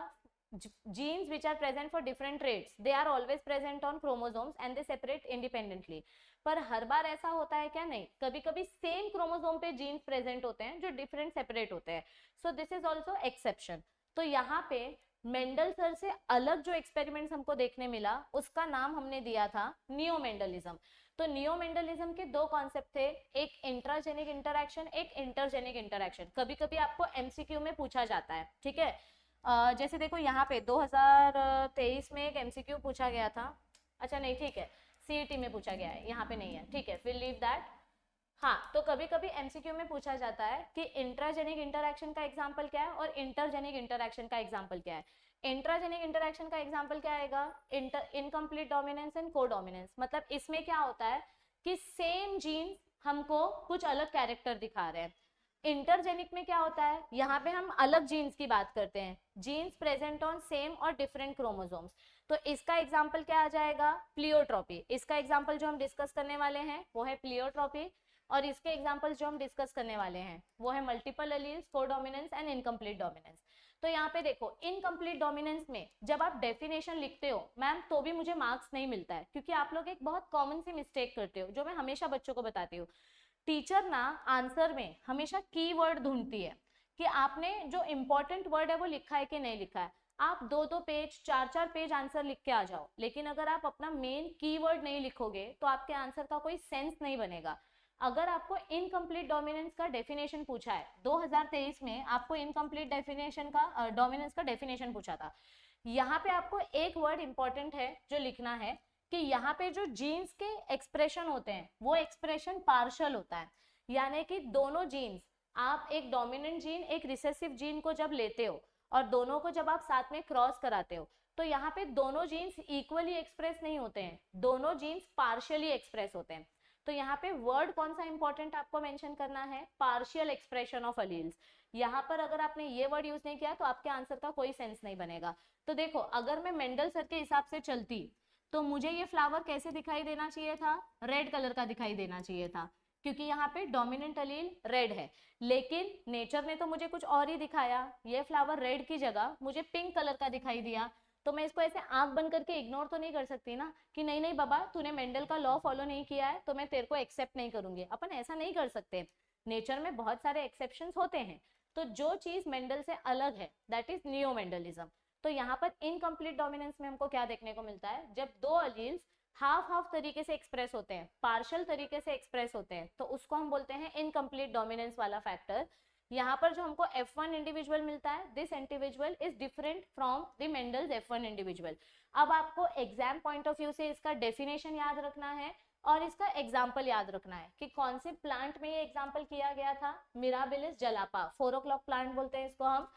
genes which are present for different traits they are always present on chromosomes and they separate independently। पर हर बार ऐसा होता है क्या, नहीं, कभी कभी सेम क्रोमोसोम पे जीन्स प्रेजेंट होते हैं जो डिफरेंट सेपरेट होते हैं। सो दिस इज ऑल्सो एक्सेप्शन। तो यहाँ पे मेंडल सर से अलग जो एक्सपेरिमेंट्स हमको देखने मिला उसका नाम हमने दिया था नियो मेंडलिज्म। तो नियो मेंडलिज्म के दो कॉन्सेप्ट थे, एक इंट्राजेनिक इंटरैक्शन, एक इंटरजेनिक इंटरैक्शन। कभी कभी आपको एमसीक्यू में पूछा जाता है, ठीक है। जैसे देखो यहाँ पे 2023 में एक एमसीक्यू पूछा गया था, अच्छा नहीं ठीक है, सीईटी में पूछा गया है, यहाँ पे नहीं है, ठीक है, विल लीव दैट। हाँ, तो कभी कभी एमसीक्यू में पूछा जाता है कि इंट्राजेनिक इंटरैक्शन का एग्जांपल क्या है और इंटरजेनिक इंटरैक्शन का एग्जांपल क्या है। इंट्राजेनिक इंटरैक्शन का एग्जांपल क्या आएगा, इनकम्प्लीट डोमिनेंस एंड कोडोमिनेंस। मतलब इसमें क्या होता है कि सेम जीन हमको कुछ अलग कैरेक्टर दिखा रहे हैं। इंटरजेनिक में क्या होता है, यहाँ पे हम अलग जीन्स की बात करते हैं, जीन्स प्रेजेंट ऑन सेम और डिफरेंट क्रोमोसोम्स। तो इसका एग्जांपल क्या आ जाएगा, प्लियोट्रॉपी। इसका एग्जांपल जो हम डिस्कस करने वाले हैं वो है प्लियोट्रॉपी, और इसके एग्जांपल्स जो हम डिस्कस करने वाले हैं वो है multiple alleles, codominance and incomplete dominance. तो यहाँ पे देखो इनकम्प्लीट डोमिनेंस में जब आप डेफिनेशन लिखते हो मैम तो भी मुझे मार्क्स नहीं मिलता है, क्योंकि आप लोग एक बहुत कॉमन सी मिस्टेक करते हो जो मैं हमेशा बच्चों को बताती हूँ। टीचर ना आंसर में हमेशा कीवर्ड ढूंढती है कि आपने जो इंपॉर्टेंट वर्ड है वो लिखा है कि नहीं लिखा है। आप 2-2 पेज 4-4 पेज आंसर लिख के आ जाओ, लेकिन अगर आप अपना मेन कीवर्ड नहीं लिखोगे तो आपके आंसर का कोई सेंस नहीं बनेगा। अगर आपको इनकम्प्लीट डोमिनेंस का डेफिनेशन पूछा है 2023 में, आपको इनकम्प्लीट डेफिनेशन का डोमिनेंस का डेफिनेशन पूछा था, यहाँ पे आपको एक वर्ड इंपॉर्टेंट है जो लिखना है कि यहाँ पे जो जीन्स के एक्सप्रेशन होते हैं वो एक्सप्रेशन पार्शियल होता है। यानी कि दोनों जीन्स, आप एक डोमिनेंट जीन एक रिसेसिव जीन को जब लेते हो और दोनों को जब आप साथ में क्रॉस कराते हो तो यहाँ पे दोनों जीन्स इक्वली एक्सप्रेस नहीं होते हैं, दोनों जीन्स पार्शियली एक्सप्रेस होते हैं। तो यहाँ पे वर्ड कौन सा इंपॉर्टेंट आपको मेंशन करना है, पार्शियल एक्सप्रेशन ऑफ अलील्स। यहाँ पर अगर आपने ये वर्ड यूज नहीं किया तो आपके आंसर का कोई सेंस नहीं बनेगा। तो देखो अगर मैं मेंडल सर के हिसाब से चलती तो मुझे ये फ्लावर कैसे दिखाई देना चाहिए था, रेड कलर का दिखाई देना चाहिए था, क्योंकि यहाँ पे डोमिनेंट अलील रेड है। लेकिन नेचर ने तो मुझे कुछ और ही दिखाया, ये फ्लावर रेड की जगह मुझे पिंक कलर का दिखाई दिया। तो मैं इसको ऐसे आंख बंद करके इग्नोर तो नहीं कर सकती ना कि नहीं नहीं बाबा तूने मेंडल का लॉ फॉलो नहीं किया है तो मैं तेरे को एक्सेप्ट नहीं करूंगी। अपन ऐसा नहीं कर सकते, नेचर में बहुत सारे एक्सेप्शंस होते हैं। तो जो चीज मेंडल से अलग है दैट इज नियो मेंडलिज्म। तो यहाँ पर इनकम्प्लीट डोमिनेंस में हमको क्या देखने को मिलता है, जब दो अलील्स हाफ हाफ तरीके से एक्सप्रेस होते हैं, पार्शियल तरीके से एक्सप्रेस होते हैं, तो उसको हम बोलते हैं इनकम्प्लीट डोमिनेंस वाला फैक्टर। यहाँ पर जो हमको F1 इंडिविजुअल मिलता है, this individual is different from the Mendel's F1 individual. अब आपको एग्जाम पॉइंट ऑफ व्यू से इसका डेफिनेशन याद रखना है और इसका एग्जाम्पल याद रखना है कि कौन से प्लांट में ये एग्जाम्पल किया गया था, मिराबिलिस जलापा, 4 o'clock प्लांट बोलते हैं इसको हम,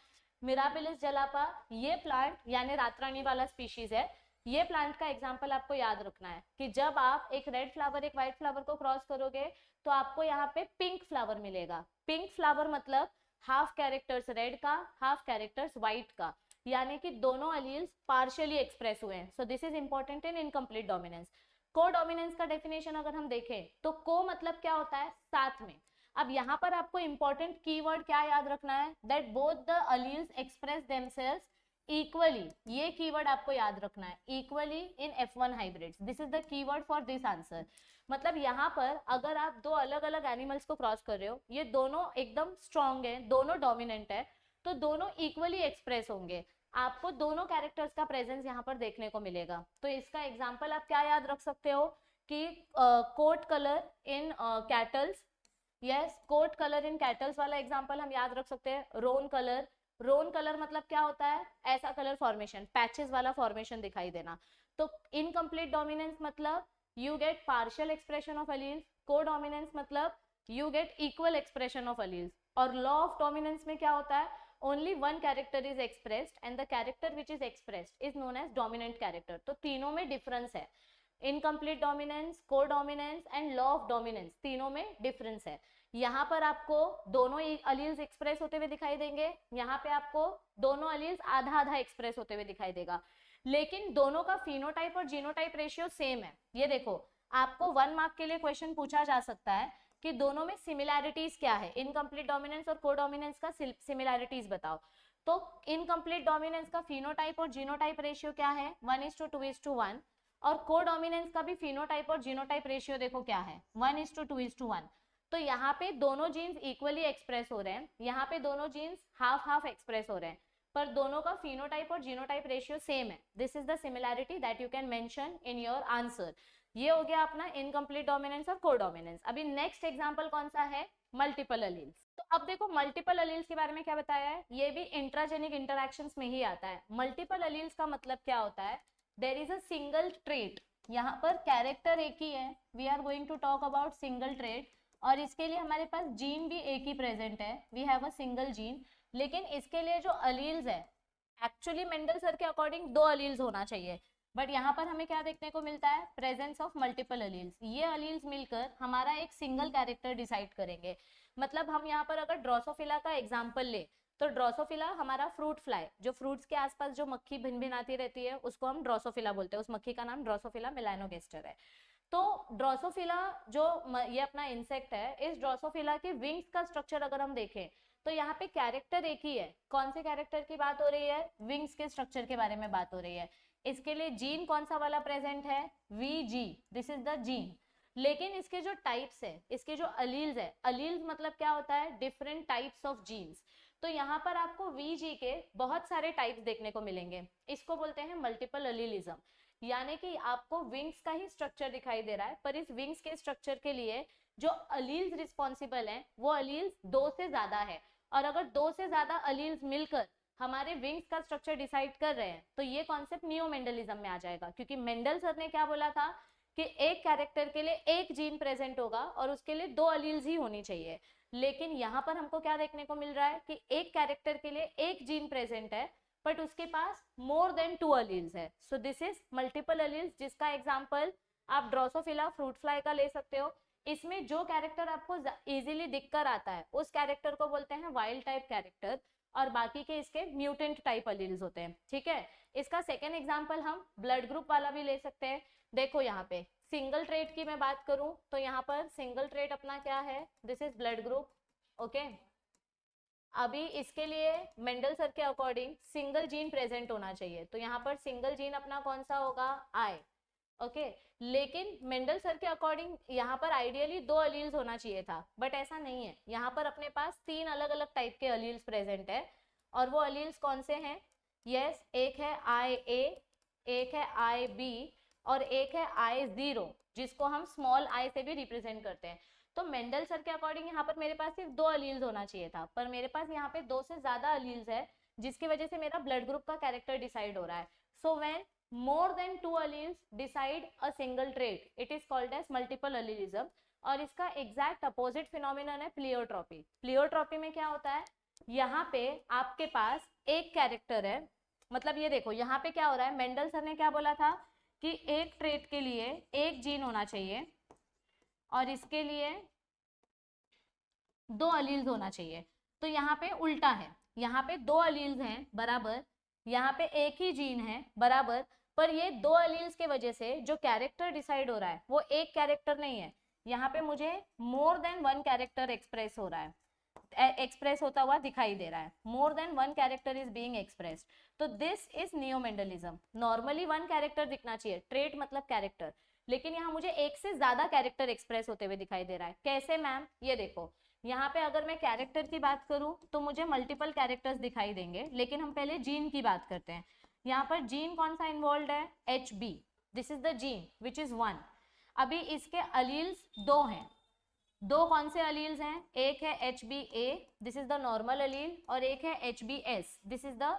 मिराबिलिस जलापा। ये प्लांट यानी रातरानी वाला स्पीशीज है। ये प्लांट का एग्जाम्पल आपको याद रखना है कि जब आप एक रेड फ्लावर एक व्हाइट फ्लावर को क्रॉस करोगे तो आपको यहाँ पे पिंक फ्लावर मिलेगा। पिंक फ्लावर मतलब हाफ कैरेक्टर्स रेड का, हाफ कैरेक्टर्स व्हाइट का, यानी कि दोनों अलील्स पार्शियली एक्सप्रेस हुए हैं। सो this is important in incomplete dominance. को डोमिनेंस का डेफिनेशन अगर हम देखें तो को मतलब क्या होता है, साथ में। अब यहाँ पर आपको इंपॉर्टेंट कीवर्ड क्या याद रखना है, that both the alleles express themselves equally. ये कीवर्ड आपको याद रखना है, equally in F1 hybrids. This is the keyword for this answer. मतलब यहाँ पर अगर आप दो अलग अलग एनिमल्स को क्रॉस कर रहे हो, ये दोनों एकदम स्ट्रॉन्ग है, दोनों डोमिनेंट है, तो दोनों इक्वली एक्सप्रेस होंगे। आपको दोनों कैरेक्टर्स का प्रेजेंस यहाँ पर देखने को मिलेगा। तो इसका एग्जाम्पल आप क्या याद रख सकते हो कि coat colour in cattles, yes coat colour in cattles वाला एग्जाम्पल हम याद रख सकते हैं। रोन कलर, रोन कलर मतलब क्या होता है, ऐसा कलर फॉर्मेशन, पैचेस वाला फॉर्मेशन दिखाई देना। तो इनकम्प्लीट डोमिनेंस मतलब you get partial expression of alleles, codominance मतलब you get equal expression of alleles, और लॉ ऑफ डोमिनेंस में क्या होता है, only one character is expressed and the character which is expressed is known as dominant character. तो तीनों में difference है, incomplete dominance, codominance and law of dominance, तीनों में डिफरेंस है। यहाँ पर आपको दोनों अलील्स एक्सप्रेस होते हुए दिखाई देंगे, यहाँ पे आपको दोनों अलील्स आधा आधा एक्सप्रेस होते हुए दिखाई देगा, लेकिन दोनों का फिनोटाइप और जीनोटाइप रेशियो सेम है। ये देखो, आपको 1 मार्क के लिए क्वेश्चन पूछा जा सकता है कि दोनों में सिमिलैरिटीज क्या है, इनकम्प्लीट डोमिनेंस और कोडोमिनेंस का सिमिलैरिटीज बताओ। तो इनकम्प्लीट डोमिनेंस का फिनोटाइप और जीनोटाइप रेशियो क्या है, 1:2:1, और कोडोमिनेंस का भी फिनोटाइप और जीनोटाइप रेशियो देखो क्या है, 1:2:1। तो यहाँ पे दोनों जीन्स इक्वली एक्सप्रेस हो रहे हैं, यहाँ पे दोनों जीन्स हाफ हाफ एक्सप्रेस हो रहे हैं, पर दोनों का फिनोटाइप और जीनोटाइप रेशियो सेम है। This is the similarity that you can mention in your answer. ये हो गया अपना इनकम्प्लीट डोमिनेंस और कोडोमिनेंस। अभी नेक्स्ट एग्जांपल कौन सा है, मल्टीपल अलील्स। तो अब देखो मल्टीपल अलील्स के बारे में क्या बताया है, ये भी इंट्राजेनिक इंटरैक्शंस में ही आता है। मल्टीपल अलील्स का मतलब क्या होता है, there is a single trait, यहाँ पर कैरेक्टर एक ही है, we are going to talk about single trait, और इसके लिए हमारे पास जीन भी एक ही प्रेजेंट है, we have a single gene, लेकिन इसके लिए जो अलील्स है, एक्चुअली मेंडल सर के अकॉर्डिंग 2 अलील्स होना चाहिए, बट यहाँ पर हमें क्या देखने को मिलता है, प्रेजेंस ऑफ मल्टीपल अलील्स। ये अलील्स मिलकर हमारा एक सिंगल कैरेक्टर डिसाइड करेंगे। मतलब हम यहाँ पर अगर ड्रोसोफिला का एग्जाम्पल ले, तो ड्रोसोफिला हमारा फ्रूट फ्लाई, जो फ्रूट्स के आसपास जो मक्खी भिन भिन आती रहती है, उसको हम ड्रोसोफिला बोलते हैं, उस मक्खी का नाम ड्रोसोफिला मेलानोगेस्टर है। तो ड्रोसोफिला जो ये अपना इंसेक्ट है, इस ड्रोसोफिला के विंग्स का स्ट्रक्चर अगर हम देखें, तो यहाँ पे कैरेक्टर एक ही है। कौन से कैरेक्टर की बात हो रही है, विंग्स के स्ट्रक्चर के बारे में बात हो रही है। इसके लिए जीन कौन सा वाला प्रेजेंट है, VG, this is the gene. लेकिन इसके जो टाइप्स है, इसके जो अलील्स है, अलील्स मतलब क्या होता है, डिफरेंट टाइप्स ऑफ जीन्स। तो यहाँ पर आपको VG के बहुत सारे टाइप्स देखने को मिलेंगे, इसको बोलते हैं मल्टीपल अलीलिज्म। यानी कि आपको विंग्स का ही स्ट्रक्चर दिखाई दे रहा है, पर इस विंग्स के स्ट्रक्चर के लिए जो अलील्स रिस्पॉन्सिबल हैं, वो अलील्स 2 से ज्यादा है, और अगर 2 से ज्यादा अलील्स मिलकर हमारे विंग्स का स्ट्रक्चर डिसाइड कर रहे हैं, तो ये कॉन्सेप्ट नियो मेंडलिज्म में आ जाएगा। क्योंकि मेंडल सर ने क्या बोला था कि एक कैरेक्टर के लिए एक जीन प्रेजेंट होगा और उसके लिए 2 अलील्स ही होनी चाहिए, लेकिन यहाँ पर हमको क्या देखने को मिल रहा है कि एक कैरेक्टर के लिए एक जीन प्रेजेंट है, बट उसके पास मोर देन 2 अलील्स है। So this is multiple alleles, जिसका एग्जांपल आप ड्रोसोफिला फ्रूट फ्लाई का ले सकते हो। इसमें जो कैरेक्टर आपको इजीली दिखकर आता है, उस कैरेक्टर को बोलते हैं वाइल्ड टाइप कैरेक्टर, और बाकी के इसके म्यूटेंट टाइप अलील्स होते हैं। ठीक है, इसका सेकेंड एग्जाम्पल हम ब्लड ग्रुप वाला भी ले सकते हैं। देखो यहाँ पे सिंगल ट्रेट की मैं बात करूं, तो यहाँ पर सिंगल ट्रेट अपना क्या है, this is blood group. Okay, अभी इसके लिए मेंडल सर के अकॉर्डिंग सिंगल जीन प्रेजेंट होना चाहिए, तो यहाँ पर सिंगल जीन अपना कौन सा होगा, I। ओके, लेकिन मेंडल सर के अकॉर्डिंग यहाँ पर आइडियली 2 अलील्स होना चाहिए था, बट ऐसा नहीं है। यहाँ पर अपने पास 3 अलग अलग टाइप के अलील्स प्रेजेंट है, और वो अलील्स कौन से हैं, यस, एक है IA, एक है IB, और एक है I0, जिसको हम स्मॉल I से भी रिप्रेजेंट करते हैं। तो मेंडल सर के अकॉर्डिंग यहाँ पर मेरे पास सिर्फ 2 अलील्स होना चाहिए था, पर मेरे पास यहाँ पे 2 से ज्यादा अलील्स है, जिसकी वजह से मेरा ब्लड ग्रुप का कैरेक्टर डिसाइड हो रहा है। So when more than 2 alleles decide a single trait, it is called as multiple allelism। और इसका एग्जैक्ट अपोजिट फिनोमिनन है प्लियोट्रॉपी। प्लियोट्रॉपी में क्या होता है, यहाँ पे आपके पास एक कैरेक्टर है, मतलब ये देखो यहाँ पे क्या हो रहा है, मेंडल सर ने क्या बोला था कि एक ट्रेट के लिए एक जीन होना चाहिए और इसके लिए 2 अलील्स होना चाहिए। तो यहाँ पे उल्टा है, यहाँ पे 2 अलील्स हैं बराबर, यहाँ पे एक ही जीन है बराबर, पर ये 2 अलील्स के वजह से जो कैरेक्टर डिसाइड हो रहा है वो एक कैरेक्टर नहीं है, यहाँ पे मुझे मोर देन 1 कैरेक्टर एक्सप्रेस हो रहा है, एक्सप्रेस होता हुआ दिखाई दे रहा है, मोर than 1 character is being expressed. तो दिस इज नियोमेंडलिज्म। नॉर्मली 1 कैरेक्टर दिखना चाहिए, ट्रेट मतलब कैरेक्टर, लेकिन यहाँ मुझे एक से ज्यादा कैरेक्टर एक्सप्रेस होते हुए दिखाई दे रहा है। कैसे मैम, ये देखो यहाँ पे अगर मैं कैरेक्टर की बात करूं तो मुझे मल्टीपल कैरेक्टर्स दिखाई देंगे, लेकिन हम पहले जीन की बात करते हैं। यहाँ पर जीन कौन सा इन्वॉल्व है, HB, this is the gene which is 1। अभी इसके अलील्स 2 हैं, 2 कौन से अलील्स हैं, एक है HBA, this is the normal allele, और एक है HBS, this is the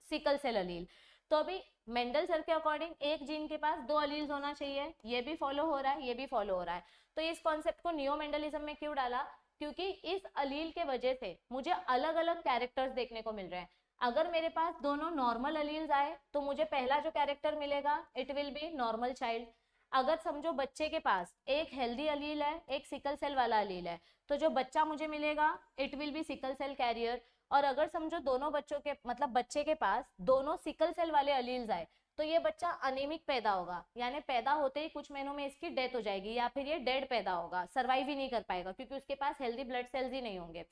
sickle cell allele. तो अभी मेंडल सर के अकॉर्डिंग एक जीन के पास 2 अलील्स होना चाहिए, ये भी फॉलो हो रहा है, ये भी फॉलो हो रहा है। तो इस कॉन्सेप्ट को नियो मेंडलिज्म में क्यों डाला, क्योंकि इस अलील के वजह से मुझे अलग अलग कैरेक्टर्स देखने को मिल रहे हैं। अगर मेरे पास दोनों नॉर्मल अलील्स आए तो मुझे पहला जो कैरेक्टर मिलेगा it will B normal child. अगर समझो बच्चे के पास एक हेल्दी अलील है, एक सिकल सेल वाला अलील है, तो जो बच्चा मुझे मिलेगा it will be sickle cell carrier. और अगर समझो दोनों बच्चों के मतलब बच्चे के पास दोनों सिकल सेल वाले अलील्स आए तो ये बच्चा अनेमिक पैदा होगा, यानी पैदा होते ही कुछ महीनों में इसकी डेथ हो जाएगी, या फिर ये डेड पैदा होगा, सर्वाइव ही नहीं कर पाएगा क्योंकि उसके पास हेल्दी ब्लड सेल्स ही नहीं होंगे।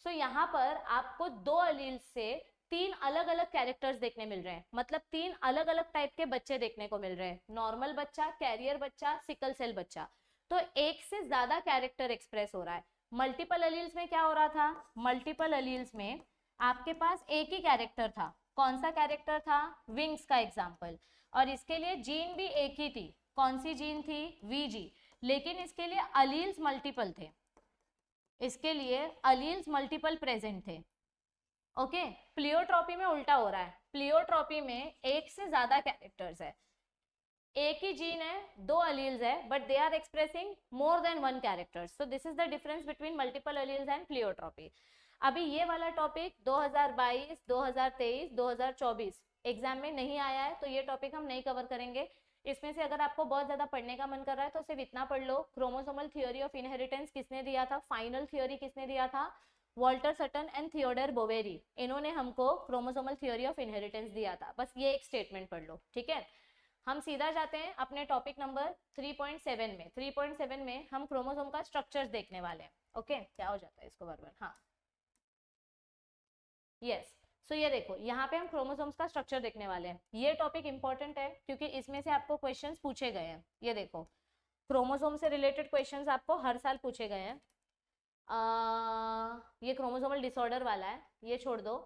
सो यहाँ पर आपको 2 अलील्स से 3 अलग अलग कैरेक्टर्स देखने मिल रहे हैं, मतलब 3 अलग अलग टाइप के बच्चे देखने को मिल रहे हैं, नॉर्मल बच्चा, कैरियर बच्चा, सिकल सेल बच्चा। तो एक से ज्यादा कैरेक्टर एक्सप्रेस हो रहा है। मल्टीपल अलील्स में क्या हो रहा था, मल्टीपल अलील्स में आपके पास एक ही कैरेक्टर था। कौन सा कैरेक्टर था, विंग्स का एग्जाम्पल, और इसके लिए जीन भी एक ही थी। कौन सी जीन थी, वीजी, लेकिन इसके लिए अलील्स मल्टीपल थे, इसके लिए अलील्स मल्टीपल प्रेजेंट थे। ओके, प्लियोट्रॉपी में उल्टा हो रहा है, प्लियोट्रॉपी में एक से ज्यादा कैरेक्टर्स है, एक ही जीन है, 2 अलील्स है, but they are expressing more than 1 characters. So this is the difference between multiple alleles and pleiotropy. अभी ये वाला टॉपिक 2022, 2023, 2024 एग्जाम में नहीं आया है, तो ये टॉपिक हम नहीं कवर करेंगे। इसमें से अगर आपको बहुत ज्यादा पढ़ने का मन कर रहा है तो सिर्फ इतना पढ़ लो, क्रोमोसोमल थ्योरी ऑफ इनहेरिटेंस किसने दिया था, फाइनल थ्योरी किसने दिया था, Walter Sutton and Theodor Boveri, इन्होंने हमको क्रोमोसोमल थ्योरी ऑफ इनहेरिटेंस दिया था। बस ये एक स्टेटमेंट पढ़ लो, ठीक है। हम सीधा जाते हैं अपने टॉपिक नंबर 3.7 में। 3.7 में हम क्रोमोसोम का स्ट्रक्चर्स देखने वाले हैं। ओके, क्या हो जाता है इसको बार बार, हाँ यस। सो ये देखो, यहाँ पे हम क्रोमोसोम्स का स्ट्रक्चर देखने वाले हैं। ये टॉपिक इंपॉर्टेंट है क्योंकि इसमें से आपको क्वेश्चंस पूछे गए हैं। ये देखो, क्रोमोसोम से रिलेटेड क्वेश्चंस आपको हर साल पूछे गए हैं। ये क्रोमोसोमल डिसऑर्डर वाला है, ये छोड़ दो।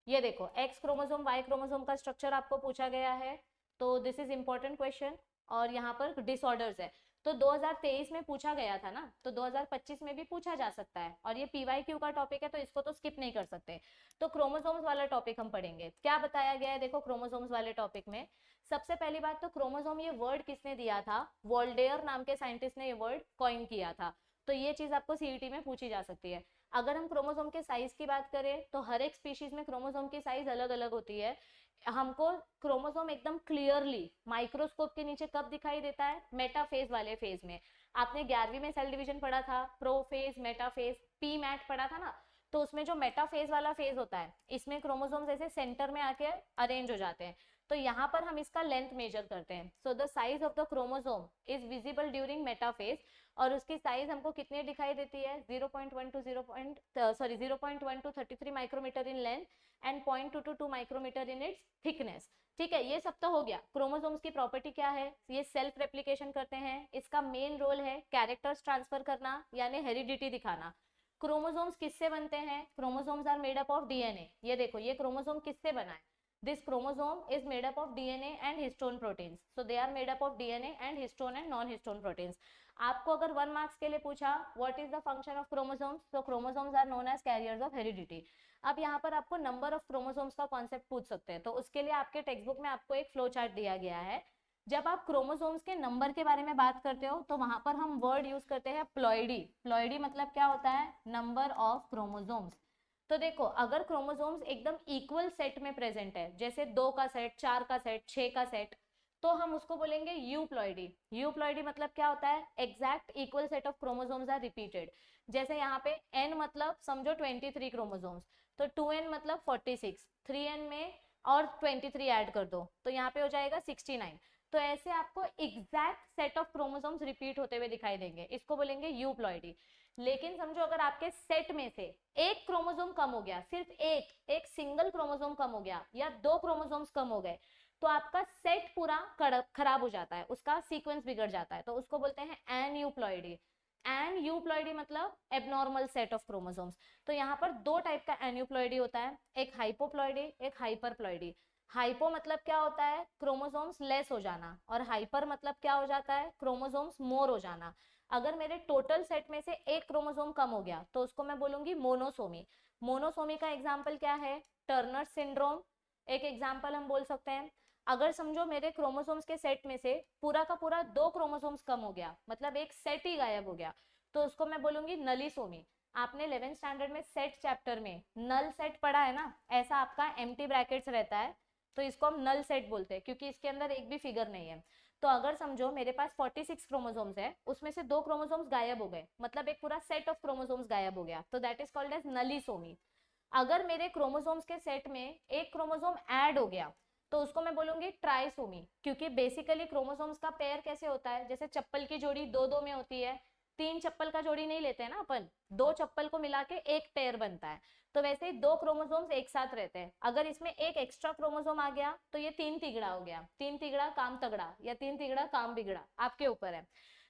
ये देखो, एक्स क्रोमोसोम वाई क्रोमोसोम का स्ट्रक्चर आपको पूछा गया है, तो दिस इज इंपॉर्टेंट क्वेश्चन। और यहाँ पर डिसऑर्डर्स है, तो 2023 में पूछा गया था ना, तो 2025 में भी पूछा जा सकता है, और ये PYQ का टॉपिक है तो इसको तो स्किप नहीं कर सकते। तो क्रोमोसोम्स वाला टॉपिक हम पढ़ेंगे। क्या बताया गया है, देखो क्रोमोसोम्स वाले टॉपिक में सबसे पहली बात तो क्रोमोसोम ये वर्ड किसने दिया था, वोल्डेयर नाम के साइंटिस्ट ने ये वर्ड कॉइन किया था। तो ये चीज आपको सीईटी में पूछी जा सकती है। अगर हम क्रोमोसोम के साइज की बात करें तो हर एक स्पीशीज में क्रोमोसोम की साइज अलग अलग होती है। हमको क्रोमोसोम एकदम क्लियरली माइक्रोस्कोप के नीचे कब दिखाई देता है, मेटाफेज वाले फेज में। आपने 11वीं में सेल डिवीजन पढ़ा था, प्रोफेज, मेटाफेज, पी मैट पढ़ा था ना, तो उसमें जो मेटाफेज वाला फेज होता है इसमें क्रोमोसोम्स ऐसे सेंटर में आके अरेंज हो जाते हैं। तो यहाँ पर हम इसका लेंथ मेजर करते हैं। So the size of the chromosome is visible during metaphase, और उसकी साइज हमको कितनी दिखाई देती है, 0.1 to 0.1 to 33 micrometre in length and 0.2 to 2 micrometre in its thickness. ठीक है, ये सब तो हो गया। क्रोमोसोम्स की प्रॉपर्टी क्या है, ये सेल्फ रेप्लिकेशन करते हैं, इसका मेन रोल है कैरेक्टर्स ट्रांसफर करना यानी हेरिडिटी दिखाना। क्रोमोसोम्स किससे बनते हैं, chromosomes are made up of DNA. ये देखो, ये क्रोमोसोम किससे बना है, this chromosome is made up of DNA and histone proteins, so they are made up of DNA and histone and non histone proteins। आपको अगर 1 मार्क्स के लिए पूछा what is the function of chromosomes, so chromosomes are known as carriers of heredity। अब यहाँ पर आपको number of chromosomes का कॉन्सेप्ट पूछ सकते हैं, तो उसके लिए आपके टेक्स्ट बुक में आपको एक फ्लो चार्ट दिया गया है। जब आप क्रोमोसोम्स के नंबर के बारे में बात करते हो तो वहां पर हम वर्ड यूज करते हैं प्लॉइडी। प्लॉइडी मतलब क्या होता है, नंबर ऑफ क्रोमोसोम्स। तो देखो, अगर क्रोमोसोम्स एकदम इक्वल सेट में प्रेजेंट है, जैसे 2 का सेट, 4 का सेट, 6 का सेट, तो हम उसको बोलेंगे यूप्लॉइडी। यूप्लॉइडी मतलब क्या होता है, exact equal set of chromosomes are repeated. जैसे यहाँ पे n मतलब समझो 23 क्रोमोसोम्स, तो 2n मतलब 46, 3n में और 23 ऐड कर दो तो यहाँ पे हो जाएगा 69। तो ऐसे आपको exact set of chromosomes repeat होते हुए दिखाई देंगे, इसको बोलेंगे यूप्लॉइडी। लेकिन समझो अगर आपके सेट में से एक क्रोमोसोम कम हो गया, सिर्फ एक सिंगल क्रोमोसोम कम हो गया या 2 क्रोमोसोम्स कम हो गए, तो आपका सेट पूरा खराब हो जाता है, उसका सीक्वेंस बिगड़ जाता है, तो उसको बोलते हैं एनयूप्लॉइडी। एनयूप्लॉइडी मतलब एबनॉर्मल सेट ऑफ क्रोमोसोम्स। तो यहाँ पर 2 टाइप का एनयूप्लॉइडी होता है, एक हाइपोप्लॉइडी, एक हाइपरप्लॉइडी। हाइपो मतलब क्या होता है, क्रोमोसोम्स लेस हो जाना, और हाइपर मतलब क्या हो जाता है, क्रोमोसोम्स मोर हो जाना। अगर मेरे टोटल सेट में से एक क्रोमोसोम कम हो गया तो उसको मैं बोलूंगी मोनोसोमी। मोनोसोमी का एग्जाम्पल क्या है, टर्नर सिंड्रोम, एक एग्जाम्पल हम बोल सकते हैं, अगर समझो मेरे क्रोमोसोम्स के सेट में से पूरा का पूरा 2 क्रोमोसोम्स कम हो गया, मतलब एक सेट ही गायब हो गया, तो उसको मैं बोलूंगी नलीसोमी। आपने 11th स्टैंडर्ड में सेट चैप्टर में नल सेट पढ़ा है ना, ऐसा आपका एम्प्टी ब्रैकेट्स रहता है, तो इसको हम नल सेट बोलते हैं क्योंकि इसके अंदर एक भी फिगर नहीं है। तो अगर समझो मेरे पास 46 क्रोमोसोम्स है, उसमें से 2 क्रोमोसोम्स गायब हो गए, मतलब एक पूरा सेट ऑफ क्रोमोसोम्स गायब हो गया, तो that is called as nullisomy. अगर मेरे क्रोमोसोम्स के सेट में एक क्रोमोसोम ऐड हो गया, तो उसको मैं बोलूंगी ट्राइसोमी, क्योंकि बेसिकली क्रोमोसोम्स का पेयर कैसे होता है, जैसे चप्पल की जोड़ी 2-2 में होती है, 3 चप्पल का जोड़ी नहीं लेते हैं ना अपन, 2 चप्पल को मिला के एक पेयर बनता है, तो वैसे ही 2 क्रोमोसोम्स एक साथ रहते हैं। अगर इसमें एक एक्स्ट्रा क्रोमोसोम आ गया तो ये 3 तिगड़ा हो गया, 3 तिगड़ा काम तगड़ा या 3 तिगड़ा काम बिगड़ा, आपके ऊपर है।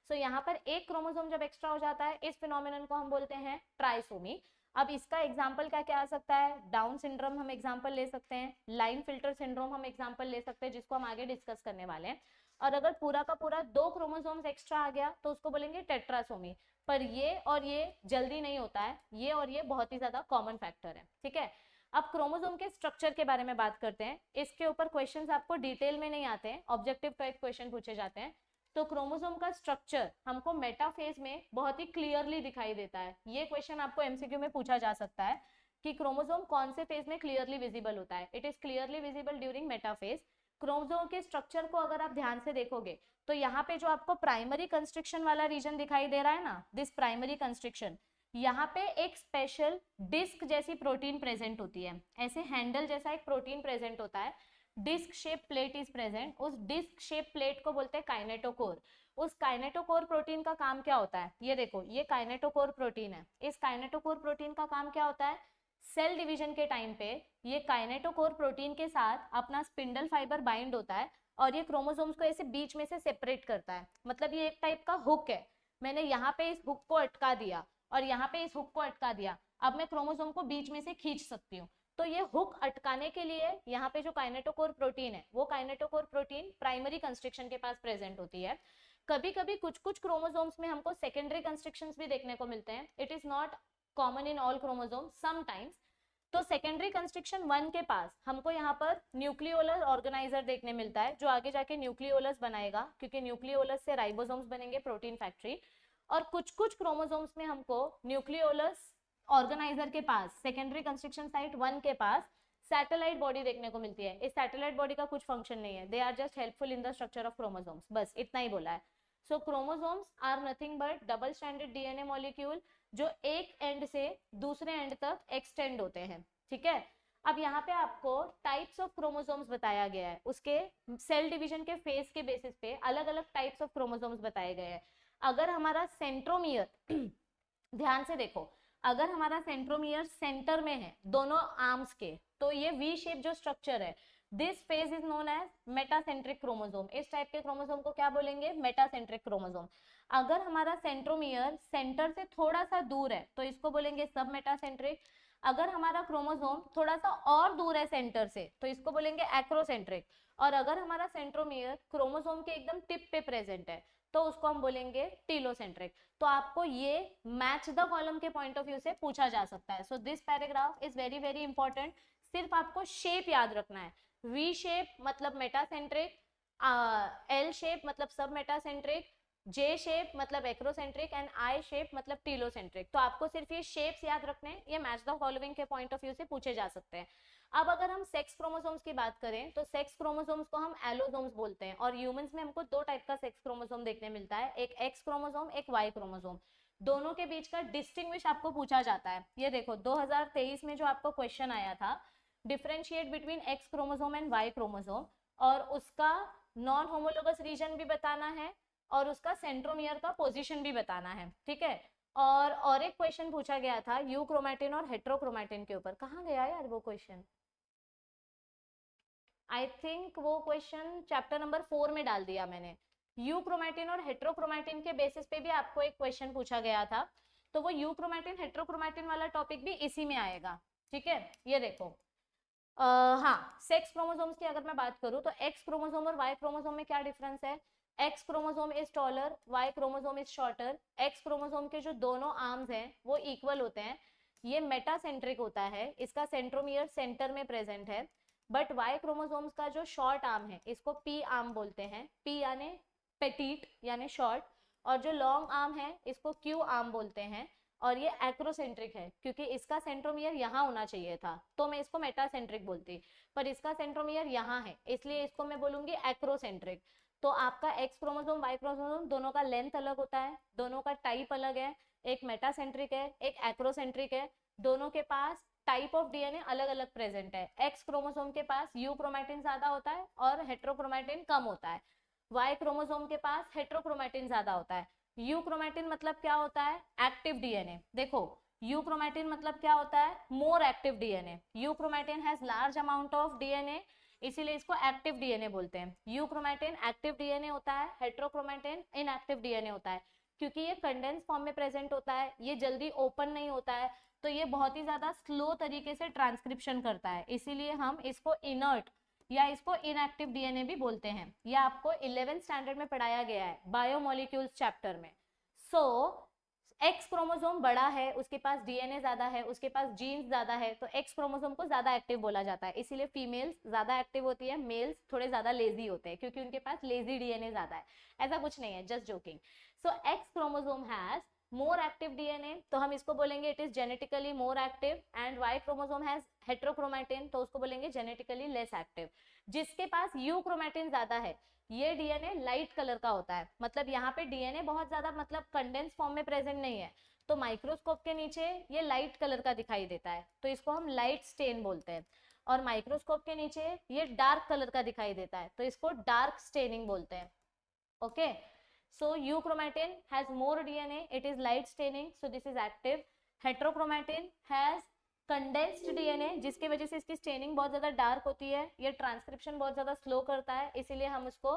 सो यहाँ पर एक क्रोमोसोम जब एक्स्ट्रा हो जाता है, इस फिनोमिनन को हम बोलते हैं ट्राइसोमी। अब इसका एग्जाम्पल क्या क्या आ सकता है, डाउन सिंड्रोम हम एग्जाम्पल ले सकते हैं, लाइन फिल्टर सिंड्रोम हम एग्जाम्पल ले सकते हैं, जिसको हम आगे डिस्कस करने वाले हैं। और अगर पूरा का पूरा 2 क्रोमोसोम्स एक्स्ट्रा आ गया तो उसको बोलेंगे टेट्रासोमी। पर ये और ये जल्दी नहीं होता है, ये और ये बहुत ही ज्यादा कॉमन फैक्टर है, ठीक है। अब क्रोमोसोम के स्ट्रक्चर के बारे में बात करते हैं। इसके ऊपर क्वेश्चंस आपको डिटेल में नहीं आते हैं, ऑब्जेक्टिव टाइप क्वेश्चन पूछे जाते हैं। तो क्रोमोसोम का स्ट्रक्चर हमको मेटाफेज में बहुत ही क्लियरली दिखाई देता है। ये क्वेश्चन आपको एमसीक्यू में पूछा जा सकता है कि क्रोमोसोम कौन से फेज में क्लियरली विजिबल होता है। It is clearly visible during metaphase. Chromosome के स्ट्रक्चर को अगर आप ध्यान से देखोगे तो यहाँ पे जो आपको प्राइमरी कंस्ट्रिक्शन वाला रीजन दिखाई दे रहा है ना, दिस प्राइमरी कंस्ट्रिक्शन, यहाँ पे एक स्पेशल डिस्क जैसी प्रोटीन प्रेजेंट होती है, ऐसे हैंडल जैसा एक प्रोटीन प्रेजेंट होता है, disc shape plate is present. उस डिस्क शेप प्लेट को बोलते हैं काइनेटोकोर। उस काइनेटोकोर प्रोटीन का काम क्या होता है, ये देखो, ये काइनेटोकोर प्रोटीन है। इस काइनेटोकोर प्रोटीन का काम क्या होता है, सेल डिवीजन के टाइम पे ये काइनेटोकोर प्रोटीन के साथ अपना स्पिंडल फाइबर बाइंड होता है और ये क्रोमोसोम्स को ऐसे बीच में से सेपरेट करता है। मतलब ये एक टाइप का हुक है, मैंने यहाँ पे इस हुक को अटका दिया और यहाँ पे इस हुक को अटका दिया, अब मैं क्रोमोसोम को बीच में से खींच सकती हूँ। तो ये हुक अटकाने के लिए यहाँ पे जो काइनेटोकोर प्रोटीन है, वो काइनेटोकोर प्रोटीन प्राइमरी कंस्ट्रिक्शन के पास प्रेजेंट होती है। कभी कभी कुछ कुछ क्रोमोसोम्स में हमको सेकेंडरी कंस्ट्रिक्शंस भी देखने को मिलते हैं। It is not common in all chromosome, sometimes. तो सेकेंडरी कंस्ट्रिक्शन 1 के पास हमको यहाँ पर न्यूक्लियोलस ऑर्गेनाइजर देखने मिलता है, जो आगे जाके न्यूक्लियोलस बनाएगा, क्योंकि न्यूक्लियोलस से राइबोसोम्स बनेंगे, प्रोटीन फैक्ट्री। और कुछ कुछ क्रोमोसोम्स में हमको न्यूक्लियोलस ऑर्गेनाइजर के पास, सेकेंडरी कंस्ट्रक्शन साइट 1 के पास सैटेलाइट बॉडी देखने को मिलती है। इस सैटेलाइट बॉडी का कुछ फंक्शन नहीं है, they are just helpful in the structure of chromosomes, बस इतना ही बोला है। So chromosomes are nothing but double stranded DNA molecule जो एक एंड से दूसरे एंड तक एक्सटेंड होते हैं, ठीक है। अब यहाँ पे आपको टाइप्स ऑफ क्रोमोसोम्स बताया गया है, उसके सेल डिवीजन के फेज के बेसिस पे अलग अलग टाइप्स ऑफ क्रोमोसोम्स बताए गए हैं। अगर हमारा सेंट्रोमियर ध्यान से देखो, अगर हमारा सेंट्रोमियर सेंटर में है दोनों आर्म्स के, तो ये वी शेप जो स्ट्रक्चर है, this phase is known as metacentric chromosome. इस टाइप के क्रोमोसोम को क्या बोलेंगे, मेटासेंट्रिक क्रोमोसोम। अगर हमारा सेंट्रोमियर सेंटर से थोड़ा सा दूर है तो इसको बोलेंगे सब मेटासेंट्रिक। अगर हमारा क्रोमोसोम थोड़ा सा और दूर है सेंटर से तो इसको बोलेंगे एक्रोसेंट्रिक। और अगर हमारा सेंट्रोमियर क्रोमोसोम के एकदम टिप पे प्रेजेंट है तो उसको हम बोलेंगे टीलोसेंट्रिक। तो आपको ये मैच द कॉलम के पॉइंट ऑफ व्यू से पूछा जा सकता है। So this paragraph is very very important. सिर्फ आपको शेप याद रखना है, वी शेप मतलब मेटासेंट्रिक, एल शेप मतलब सब मेटासेंट्रिक, जे शेप मतलब एक्रोसेंट्रिक एंड आई शेप मतलब टीलोसेंट्रिक। तो आपको सिर्फ ये शेप्स याद रखने हैं, ये मैच द फॉलोइंग के पॉइंट ऑफ व्यू से पूछे जा सकते हैं। अब अगर हम सेक्स क्रोमोसोम्स की बात करें तो सेक्स क्रोमोसोम्स को हम एलोसोम्स बोलते हैं, और ह्यूमंस में हमको 2 टाइप का सेक्स क्रोमोसोम देखने मिलता है, एक एक्स क्रोमोसोम, एक वाई क्रोमोसोम। दोनों के बीच का डिस्टिंग्विश आपको पूछा जाता है। ये देखो 2023 में जो आपको क्वेश्चन आया था, differentiate between X chromosome and Y chromosome, और उसका नॉन होमोलोगस रीजन भी बताना है और उसका सेंट्रोमियर का पोजीशन भी बताना है, ठीक है। और एक क्वेश्चन पूछा गया था यूक्रोमैटिन और हेट्रोक्रोमैटिन के ऊपर, कहाँ गया यार वो क्वेश्चन, आई थिंक वो क्वेश्चन चैप्टर नंबर 4 में डाल दिया मैंने। यूक्रोमैटिन और हेट्रोक्रोमैटिन के बेसिस पे भी आपको एक क्वेश्चन पूछा गया था, तो वो यूक्रोमैटिन हेट्रोक्रोमैटिन वाला टॉपिक भी इसी में आएगा, ठीक है। ये देखो हाँ, सेक्स क्रोमोसोम्स की अगर मैं बात करूं तो एक्स क्रोमोसोम और वाई क्रोमोसोम में क्या डिफरेंस है, X chromosome is taller, Y chromosome is shorter. X chromosome के जो दोनों आर्म्स हैं वो इक्वल होते हैं, ये मेटासेंट्रिक होता है, इसका सेंट्रोमियर सेंटर में प्रेजेंट है। बट वाई क्रोमोसोम्स का जो शॉर्ट आर्म है इसको पी आर्म बोलते हैं, पी यानी पेटीट यानी शॉर्ट, और जो लॉन्ग आर्म है इसको क्यू आर्म बोलते हैं, और ये एक्रोसेंट्रिक है क्योंकि इसका सेंट्रोमियर यहाँ होना चाहिए था तो मैं इसको मेटासेंट्रिक बोलती, पर इसका सेंट्रोमियर यहाँ है इसलिए इसको मैं बोलूंगी एक्रोसेंट्रिक। तो आपका एक्स क्रोमोसोम वाई क्रोमोसोम दोनों का लेंथ अलग होता है, दोनों का टाइप अलग है, एक मेटासेंट्रिक है एक एक्रोसेंट्रिक है, दोनों के पास टाइप ऑफ डीएनए अलग अलग प्रेजेंट है। एक्स क्रोमोसोम के पास यू क्रोमैटिन ज्यादा होता है और हेट्रोक्रोमैटिन कम होता है, वाई क्रोमोसोम के पास हेट्रोक्रोमैटिन ज्यादा होता है। यू क्रोमैटिन मतलब क्या होता है, एक्टिव डीएनए। देखो यू क्रोमैटिन मतलब क्या होता है, मोर active DNA. You chromatin has large amount of DNA इसीलिए इसको एक्टिव डीएनए बोलते हैं। यू क्रोमैटिन एक्टिव डीएनए होता है, हेट्रोक्रोमैटिन इनएक्टिव डीएनए होता है। क्योंकि ये कंडेंस फॉर्म में प्रेजेंट होता है, ये जल्दी ओपन नहीं होता है, तो ये बहुत ही ज्यादा स्लो तरीके से ट्रांसक्रिप्शन करता है, इसीलिए हम इसको इनर्ट या इसको इनएक्टिव डीएनए भी बोलते हैं। ये आपको 11th स्टैंडर्ड में पढ़ाया गया है बायोमोलिक्यूल्स चैप्टर में। सो एक्स क्रोमोसोम बड़ा है, उसके पास डीएनए ज्यादा है, उसके पास जीन्स ज्यादा है, तो एक्स क्रोमोसोम को ज्यादा एक्टिव बोला जाता है, इसीलिए फीमेल्स ज्यादा एक्टिव होती है, मेल्स थोड़े ज्यादा लेजी होते हैं क्योंकि उनके पास लेजी डीएनए ज्यादा है। ऐसा कुछ नहीं है, just joking. So X chromosome has more active DNA तो हम इसको बोलेंगे it is genetically more active, and Y chromosome has heterochromatin तो उसको बोलेंगे जेनेटिकली लेस एक्टिव। जिसके पास यू क्रोमैटिन ज्यादा है ये डीएनए लाइट कलर का होता है, मतलब यहाँ पे डीएनए बहुत ज्यादा मतलब कंडेंस फॉर्म में प्रेजेंट नहीं है, तो माइक्रोस्कोप के नीचे ये लाइट कलर का दिखाई देता है तो इसको हम लाइट स्टेन बोलते हैं, और माइक्रोस्कोप के नीचे ये डार्क कलर का दिखाई देता है तो इसको डार्क स्टेनिंग बोलते हैं। Okay, so euchromatin has more DNA, it is light staining, so this is active. Heterochromatin has condensed DNA जिसकी वजह से इसकी स्टेनिंग बहुत ज्यादा डार्क होती है, ये ट्रांसक्रिप्शन बहुत ज्यादा स्लो करता है इसीलिए हम उसको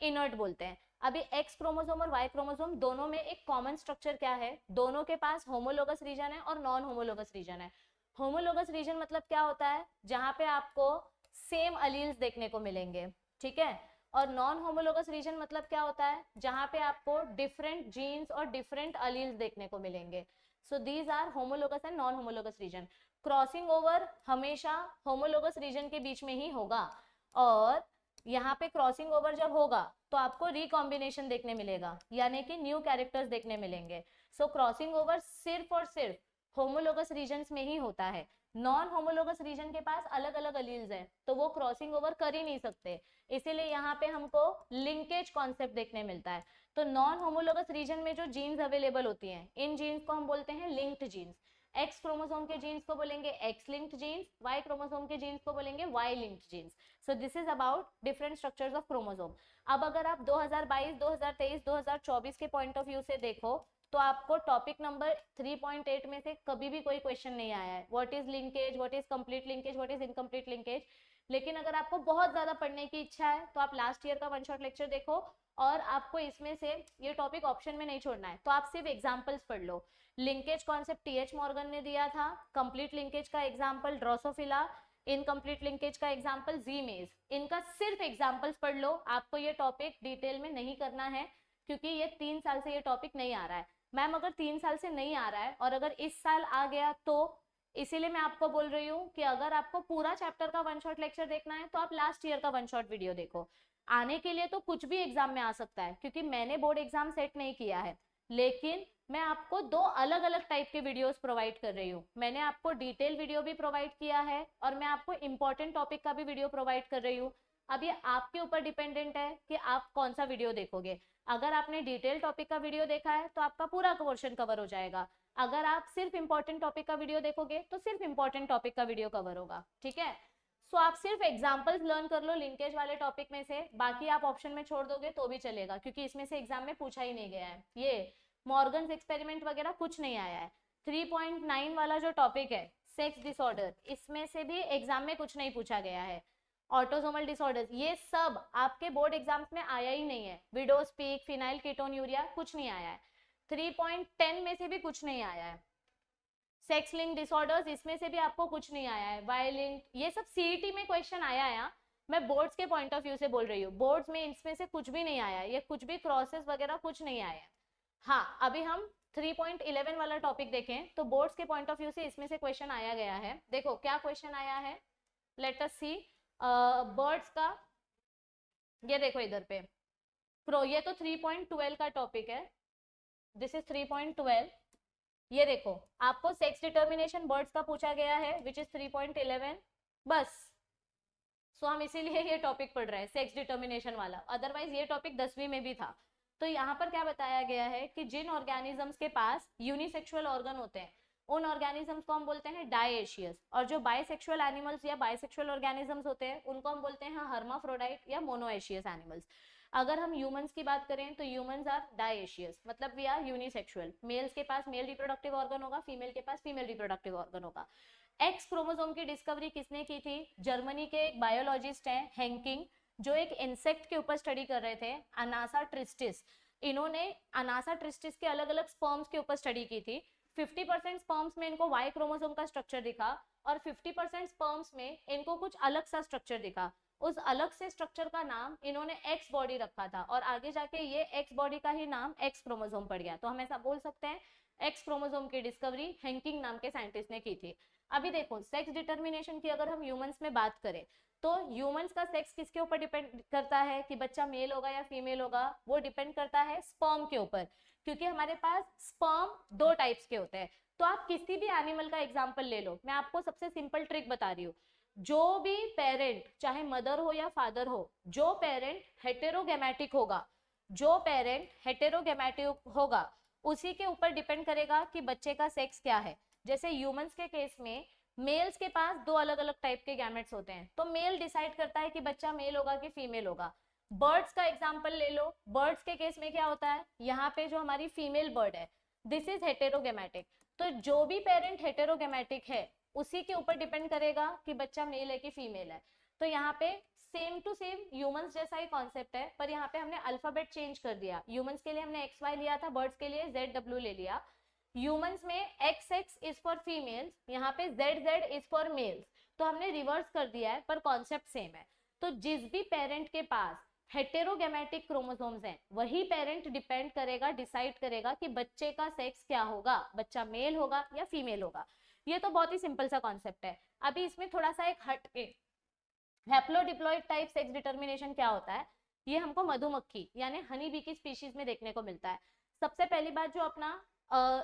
इनर्ट बोलते हैं। अभी एक्स क्रोमोसोम और वाई क्रोमोसोम दोनों में एक कॉमन स्ट्रक्चर क्या है, दोनों के पास होमोलोगस रीजन है और नॉन होमोलोगस रीजन है। होमोलोगस रीजन मतलब क्या होता है, जहां पे आपको सेम अलील्स देखने को मिलेंगे, ठीक है, और नॉन होमोलोगस रीजन मतलब क्या होता है, जहां पे आपको डिफरेंट जीन्स और डिफरेंट अलील्स देखने को मिलेंगे। So these are homologous and non homologous region. Crossing over हमेशा होमोलोगस रीजन के बीच में ही होगा, और यहाँ पे क्रॉसिंग ओवर जब होगा तो आपको रिकॉम्बिनेशन देखने मिलेगा, यानी कि न्यू कैरेक्टर्स देखने मिलेंगे। सो क्रॉसिंग ओवर सिर्फ और सिर्फ होमोलोगस रीजन्स में ही होता है। नॉन होमोलोगस रीजन के पास अलग अलग अलील्स हैं तो वो क्रॉसिंग ओवर कर ही नहीं सकते, इसीलिए यहाँ पे हमको लिंकेज कॉन्सेप्ट देखने मिलता है। तो नॉन होमोलोगस रीजन में जो जीन्स अवेलेबल होती हैं इन जीन्स को हम बोलते हैं लिंक्ड जीन्स। एक्स क्रोमोसोम के जीन्स को बोलेंगे X linked genes, Y chromosome के जीन्स को बोलेंगे Y linked genes. So this is about different structures of chromosome. अब अगर आप 2022, 2023, 2024 के पॉइंट ऑफ व्यू से देखो तो आपको टॉपिक नंबर 3.8 में से कभी भी कोई क्वेश्चन नहीं आया है, what is linkage, what is complete linkage, what is incomplete linkage. लेकिन अगर आपको बहुत ज्यादा पढ़ने की इच्छा है तो आप लास्ट ईयर का वन शॉट लेक्चर देखो, और आपको इसमें से ये टॉपिक ऑप्शन में नहीं छोड़ना है, तो आप सिर्फ एग्जांपल्स पढ़ लो। लिंकेज कॉन्सेप्ट टीएच मॉर्गन ने दिया था, कंप्लीट लिंकेज का एग्जांपल ड्रोसोफिला, इनकम्प्लीट लिंकेज का एग्जांपल जीमेज। इनका सिर्फ एग्जांपल्स पढ़ लो, आपको ये टॉपिक डिटेल में नहीं करना है क्योंकि ये 3 साल से ये टॉपिक नहीं आ रहा है। मैम अगर 3 साल से नहीं आ रहा है और अगर इस साल आ गया तो इसीलिए मैं आपको बोल रही हूँ कि अगर आपको पूरा चैप्टर का वन शॉट लेक्चर देखना है तो आप लास्ट ईयर का वन शॉट वीडियो देखो। आने के लिए तो कुछ भी एग्जाम में आ सकता है क्योंकि मैंने बोर्ड एग्जाम सेट नहीं किया है, लेकिन मैं आपको 2 अलग अलग टाइप के वीडियोस प्रोवाइड कर रही हूँ। मैंने आपको डिटेल वीडियो भी प्रोवाइड किया है और मैं आपको इंपॉर्टेंट टॉपिक का भी वीडियो प्रोवाइड कर रही हूँ। अब ये आपके ऊपर डिपेंडेंट है कि आप कौन सा वीडियो देखोगे। अगर आपने डिटेल टॉपिक का वीडियो देखा है तो आपका पूरा पोर्शन कवर हो जाएगा, अगर आप सिर्फ इंपॉर्टेंट टॉपिक का वीडियो देखोगे तो सिर्फ इंपॉर्टेंट टॉपिक का वीडियो कवर होगा, ठीक है। सो आप सिर्फ एग्जांपल्स लर्न कर लो लिंकेज वाले टॉपिक में से, बाकी आप ऑप्शन में छोड़ दोगे तो भी चलेगा क्योंकि इसमें से एग्जाम में पूछा ही नहीं गया है। ये मॉर्गन्स एक्सपेरिमेंट वगैरह कुछ नहीं आया है। 3.9 वाला जो टॉपिक है सेक्स डिसऑर्डर, इसमें से भी एग्जाम में कुछ नहीं पूछा गया है। ऑटोसोमल डिसऑर्डर्स ये सब आपके बोर्ड एग्जाम्स में आया ही नहीं है। विडोज पीक, फिनाइल कीटोन्यूरिया कुछ नहीं आया है। 3.10 में से भी कुछ नहीं आया है। सेक्स लिंक डिसऑर्डर्स इसमें से भी आपको कुछ नहीं आया है। वायलिंक ये सब सीईटी में क्वेश्चन आया है, मैं बोर्ड्स के पॉइंट ऑफ व्यू से बोल रही हूँ, बोर्ड्स में इसमें से कुछ भी नहीं आया है, ये कुछ भी क्रॉसेस वगैरह कुछ नहीं आया है। हाँ अभी हम 3.11 वाला टॉपिक देखें तो बोर्ड्स के पॉइंट ऑफ व्यू से इसमें से क्वेश्चन आया गया है। देखो क्या क्वेश्चन आया है, लेट अस सी। बर्ड्स का, ये देखो इधर पे ये तो 3.12 का टॉपिक है, दिस इज 3.12। ये देखो आपको सेक्स डिटर्मिनेशन बर्ड्स का पूछा गया है विच इज 3.11 बस। सो हम इसीलिए ये टॉपिक पढ़ रहे हैं सेक्स डिटर्मिनेशन वाला, अदरवाइज ये टॉपिक 10वीं में भी था। तो यहाँ पर क्या बताया गया है कि जिन ऑर्गेनिजम्स के पास यूनिसेक्सुअल ऑर्गन होते हैं उन ऑर्गेनिजम्स को हम बोलते हैं डायएशियस, और जो बाइसेक्सुअल एनिमल्स या बाइसेक्सुअल ऑर्गेनिजम्स होते हैं उनको हम बोलते हैं हर्माफ्रोडाइट या मोनोएशियस एनिमल्स। अगर हम ह्यूमंस की बात करें तो ह्यूमंस आर डायएशियस, मतलब वी आर यूनिसेक्सुअल। मेल्स के पास मेल रिप्रोडक्टिव ऑर्गन होगा, फीमेल के पास फीमेल रिप्रोडक्टिव ऑर्गन होगा। एक्स क्रोमोसोम की डिस्कवरी किसने की थी? जर्मनी के एक बायोलॉजिस्ट हैं हेंकिंग, जो एक इंसेक्ट के ऊपर स्टडी कर रहे थे, अनासा ट्रिस्टिस। इन्होंने अनासा ट्रिस्टिस के अलग अलग स्पर्म्स के ऊपर स्टडी की थी। 50% स्पर्म्स में इनको वाई क्रोमोसोम का स्ट्रक्चर दिखा और 50% स्पर्म्स में इनको कुछ अलग सा स्ट्रक्चर दिखा। उस अलग से स्ट्रक्चर का नाम इन्होंने एक्स बॉडी रखा था और आगे जाके ये एक्स बॉडी का ही नाम एक्स क्रोमोसोम पड़ गया। तो हम ऐसा बोल सकते हैं एक्स क्रोमोसोम की डिस्कवरी हेंकिंग नाम के साइंटिस्ट ने की थी। अभी देखो सेक्स डिटर्मिनेशन की अगर हम ह्यूमंस में बात करें तो ह्यूमंस का सेक्स किसके ऊपर डिपेंड करता है कि बच्चा मेल होगा या फीमेल होगा? वो डिपेंड करता है स्पर्म के ऊपर, क्योंकि हमारे पास स्पर्म 2 टाइप्स के होते हैं। तो आप किसी भी एनिमल का एग्जांपल ले लो, मैं आपको सबसे सिंपल ट्रिक बता रही हूँ। जो भी पेरेंट, चाहे मदर हो या फादर हो, जो पेरेंट हेटेरोगेमेटिक होगा, जो पेरेंट हेटेरोगेमेटिक होगा उसी के ऊपर डिपेंड करेगा कि बच्चे का सेक्स क्या है। जैसे ह्यूमंस के केस में मेल्स के पास 2 अलग अलग टाइप के गैमेट्स होते हैं, तो मेल डिसाइड करता है कि बच्चा मेल होगा कि फीमेल होगा। बर्ड्स का एग्जांपल ले लो, बर्ड्स के केस में क्या होता है, यहाँ पे जो हमारी फीमेल बर्ड है दिस इज हेटेरोगेमेटिक, तो जो भी पेरेंट हेटेरोगेमेटिक है उसी के ऊपर डिपेंड करेगा कि बच्चा मेल है कि फीमेल है। तो यहाँ पे सेम टू सेम ह्यूमंस जैसा ही कॉन्सेप्ट है, पर यहाँ पे हमने अल्फाबेट चेंज कर दिया। ह्यूमंस के लिए हमने XY लिया था, बर्ड्स के लिए ZW ले लिया। ह्यूमंस में XX इज फॉर फीमेल्स, यहाँ पे ZZ इज फॉर मेल्स। तो हमने रिवर्स कर दिया है पर कॉन्सेप्ट सेम है। तो जिस भी पेरेंट के पास हेटेरोगेमेटिक क्रोमोसोम्स हैं वही पेरेंट डिपेंड करेगा, डिसाइड करेगा कि बच्चे का सेक्स क्या होगा, बच्चा मेल होगा या फीमेल होगा। ये तो बहुत ही सिंपल सा कॉन्सेप्ट है। अभी इसमें थोड़ा सा एक हट के हैप्लोडिप्लॉइड टाइप सेक्स डिटर्मिनेशन क्या होता है, ये हमको मधुमक्खी यानी हनी बी की स्पीशीज में देखने को मिलता है। सबसे पहली बात, जो अपना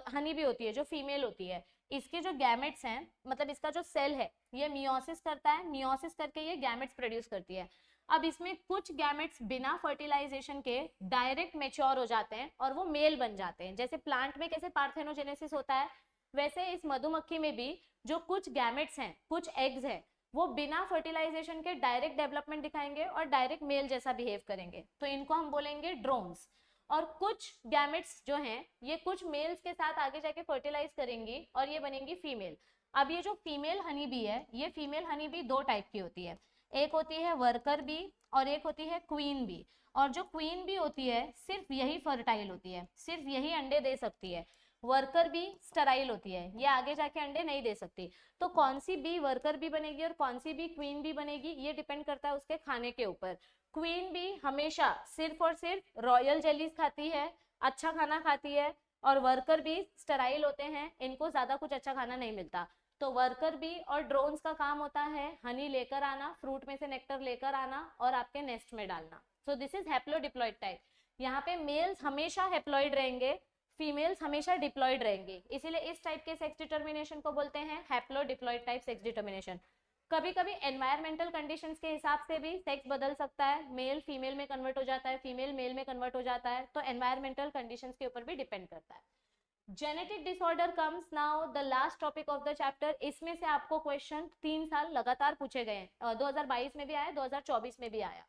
हनी बी होती है जो फीमेल होती है, इसके जो गैमेट्स हैं, मतलब इसका जो सेल है ये मियोसिस करता है, मियोसिस करके ये गैमेट्स प्रोड्यूस करती है। अब इसमें कुछ गैमेट्स बिना फर्टिलाइजेशन के डायरेक्ट मेच्योर हो जाते हैं और वो मेल बन जाते हैं। जैसे प्लांट में कैसे पार्थेनोजेनेसिस होता है, वैसे इस मधुमक्खी में भी जो कुछ गैमेट्स हैं, कुछ एग्स हैं, वो बिना फर्टिलाइजेशन के डायरेक्ट डेवलपमेंट दिखाएंगे और डायरेक्ट मेल जैसा बिहेव करेंगे, तो इनको हम बोलेंगे ड्रोन्स। और कुछ गैमेट्स जो हैं ये कुछ मेल्स के साथ आगे जाके फर्टिलाइज करेंगी और ये बनेंगी फीमेल। अब ये जो फीमेल हनी बी है, ये फीमेल हनी बी 2 टाइप की होती है, एक होती है वर्कर बी और एक होती है क्वीन बी। और जो क्वीन बी होती है सिर्फ यही फर्टाइल होती है, सिर्फ यही अंडे दे सकती है। वर्कर बी स्टेराइल होती है, ये आगे जाके अंडे नहीं दे सकती। तो कौन सी बी वर्कर बी बनेगी और कौन सी बी क्वीन बी बनेगी ये डिपेंड करता है उसके खाने के ऊपर। क्वीन बी हमेशा सिर्फ और सिर्फ रॉयल जेलीज खाती है, अच्छा खाना खाती है, और वर्कर बी स्टेराइल होते हैं, इनको ज्यादा कुछ अच्छा खाना नहीं मिलता। तो वर्कर बी और ड्रोन्स का काम होता है हनी लेकर आना, फ्रूट में से नेक्टर लेकर आना और आपके नेस्ट में डालना। So this is haplodiploid type. यहाँ पे मेल्स हमेशा हैप्लॉइड रहेंगे, फीमेल्स हमेशा डिप्लॉइड रहेंगे, इसीलिए इस टाइप के सेक्स डिटर्मिनेशन को बोलते हैं हैप्लोडिप्लॉइड टाइप सेक्स डिटर्मिनेशन। कभी कभी एनवायरमेंटल कंडीशंस के हिसाब से भी सेक्स बदल सकता है, मेल फीमेल में कन्वर्ट हो जाता है, फीमेल मेल में कन्वर्ट हो जाता है, तो एनवायरमेंटल कंडीशंस के ऊपर भी डिपेंड करता है। Genetic disorder comes now the last topic of the chapter. इसमें से आपको क्वेश्चन 3 साल लगातार पूछे गए हैं, 2022 में भी आया, 2024 में भी आया।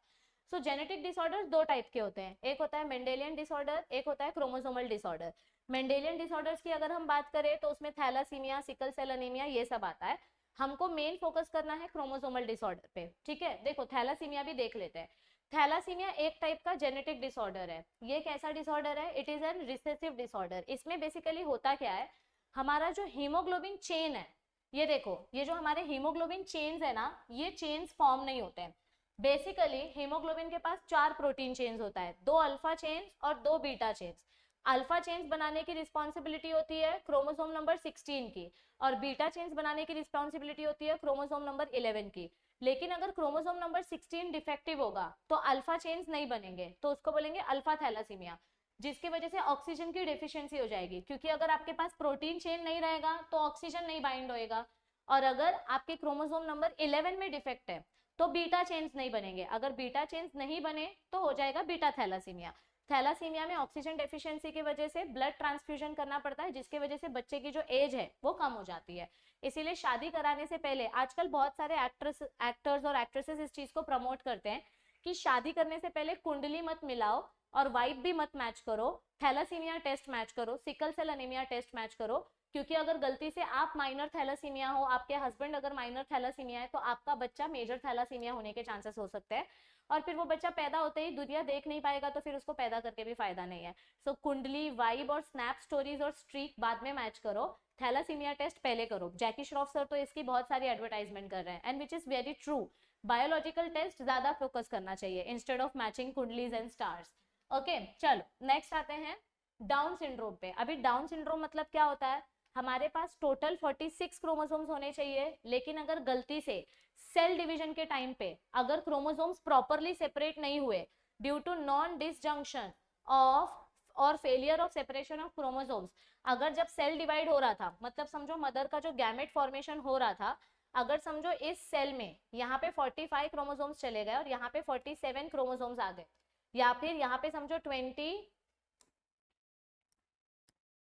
सो जेनेटिक डिसऑर्डर्स 2 टाइप के होते हैं, एक होता है मेंडेलियन डिसऑर्डर, एक होता है क्रोमोसोमल डिसऑर्डर। मेंडेलियन डिसऑर्डर्स की अगर हम बात करें तो उसमें थैलासीमिया, सिकल सेल एनीमिया ये सब आता है। हमको मेन फोकस करना है क्रोमोसोमल डिसऑर्डर पे, ठीक है। देखो थैलासीमिया भी देख लेते हैं। थैलासीमिया एक टाइप का जेनेटिक डिसऑर्डर है। ये कैसा डिसऑर्डर है? It is an recessive disorder. इसमें बेसिकली होता क्या है, हमारा जो हीमोग्लोबिन चेन है, ये देखो ये जो हमारे हीमोग्लोबिन चेन्स है ना, ये चेन्स फॉर्म नहीं होते हैं। बेसिकली हीमोग्लोबिन के पास 4 प्रोटीन चेन्स होता है, 2 अल्फा चेन्स और 2 बीटा चेन्स। अल्फा चेन्स बनाने की रिस्पॉन्सिबिलिटी होती है क्रोमोसोम नंबर 16 की, और बीटा चेन्स बनाने की रिस्पॉन्सिबिलिटी होती है क्रोमोसोम नंबर 11 की। लेकिन अगर क्रोमोसोम नंबर 16 डिफेक्टिव होगा तो अल्फा चेन्स नहीं बनेंगे, तो उसको बोलेंगे अल्फा थैलासीमिया, जिसकी वजह से ऑक्सीजन की डेफिशिएंसी हो जाएगी, क्योंकि अगर आपके पास प्रोटीन चेन नहीं रहेगा तो ऑक्सीजन नहीं बाइंड होएगा। और अगर आपके क्रोमोसोम नंबर 11 में डिफेक्ट है तो बीटा चेन्स नहीं बनेंगे, अगर बीटा चेन्स नहीं बने तो हो जाएगा बीटा थैलासीमिया। थैलासीमिया में ऑक्सीजन डेफिशिएंसी की वजह से ब्लड ट्रांसफ्यूजन करना पड़ता है, जिसकी वजह से बच्चे की जो एज है वो कम हो जाती है। इसीलिए शादी कराने से पहले आजकल बहुत सारे एक्टर्स और एक्ट्रेसेस इस चीज को प्रमोट करते हैं कि शादी करने से पहले कुंडली मत मिलाओ और वाइब भी मत मैच करो, थैलासीमिया टेस्ट मैच करो, sickle cell anaemia test match करो, क्योंकि अगर गलती से आप माइनर थैलासीमिया हो, आपके हस्बैंड अगर माइनर थैलासीमिया है, तो आपका बच्चा मेजर थैलासीमिया होने के चांसेस हो सकते हैं, और फिर वो बच्चा पैदा होते ही दुनिया देख नहीं पाएगा, तो फिर उसको पैदा करके भी फायदा नहीं है। सो कुंडली, वाइब और स्नैप स्टोरीज और स्ट्रीक बाद में मैच करो, थैलासीमिया टेस्ट पहले करो। जैकी श्रॉफ सर तो इसकी बहुत सारी एडवर्टाइजमेंट कर रहे हैं, and which is very true. Biological test ज्यादा फोकस करना चाहिए इंस्टेड ऑफ मैचिंग कुंडलीज एंड स्टार्स। ओके, चलो नेक्स्ट आते हैं डाउन सिंड्रोम पे। अभी डाउन सिंड्रोम मतलब क्या होता है, हमारे पास टोटल 46 क्रोमोसोम्स होने चाहिए, लेकिन अगर गलती से सेल डिवीजन के टाइम पे अगर क्रोमोसोम्स प्रॉपरली सेपरेट नहीं हुए due to non disjunction of और failure of separation of chromosomes, अगर जब सेल डिवाइड हो रहा था, मतलब समझो मदर का जो गैमेट फॉर्मेशन हो रहा था, अगर समझो इस सेल में यहाँ पे 45 क्रोमोसोम्स चले गए और यहाँ पे 47 क्रोमोसोम्स आ गए, या फिर यहाँ पे समझो 20,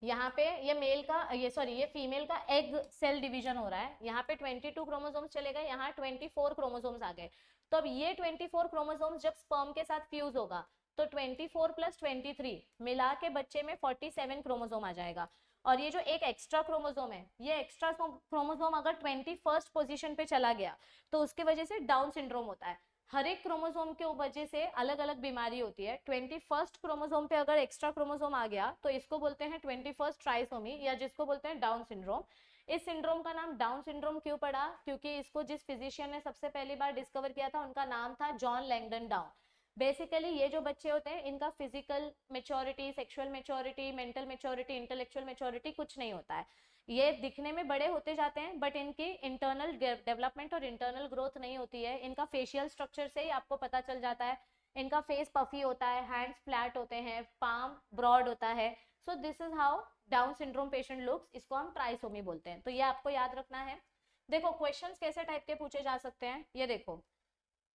यहाँ पे ये मेल का ये फीमेल का एग सेल डिवीजन हो रहा है, यहाँ पे 22 क्रोमोसोम्स चले गए, यहाँ 24 क्रोमोसोम्स आ गए। तो अब ये 24 क्रोमोसोम्स जब स्पर्म के साथ फ्यूज होगा तो 24 + 23 मिला के बच्चे में 47 क्रोमोसोम आ जाएगा। और ये जो एक एक्स्ट्रा क्रोमोसोम है, ये एक्स्ट्रा क्रोमोसोम अगर 21st पोजीशन पे चला गया तो उसके वजह से डाउन सिंड्रोम होता है। हर एक क्रोमोसोम के वजह से अलग अलग बीमारी होती है। 21st क्रोमोसोम पे अगर एक्स्ट्रा क्रोमोसोम आ गया तो इसको बोलते हैं 21st ट्राइसोमी, या जिसको बोलते हैं डाउन सिंड्रोम। इस सिंड्रोम का नाम डाउन सिंड्रोम क्यों पड़ा, क्योंकि इसको जिस फिजिशियन ने सबसे पहली बार डिस्कवर किया था उनका नाम था जॉन लैंगडन डाउन। बेसिकली ये जो बच्चे होते हैं इनका physical maturity, sexual maturity, mental maturity, intellectual maturity कुछ नहीं होता है। ये दिखने में बड़े होते जाते हैं बट इनकी इंटरनल डेवलपमेंट और इंटरनल ग्रोथ नहीं होती है। इनका फेशियल स्ट्रक्चर से ही आपको पता चल जाता है, इनका फेस पफी होता है, हैंड्स फ्लैट होते हैं, पाम ब्रॉड होता है। So this is how down syndrome patient looks, इसको हम ट्राइसोमी बोलते हैं। तो ये आपको याद रखना है। देखो क्वेश्चंस कैसे टाइप के पूछे जा सकते हैं, ये देखो,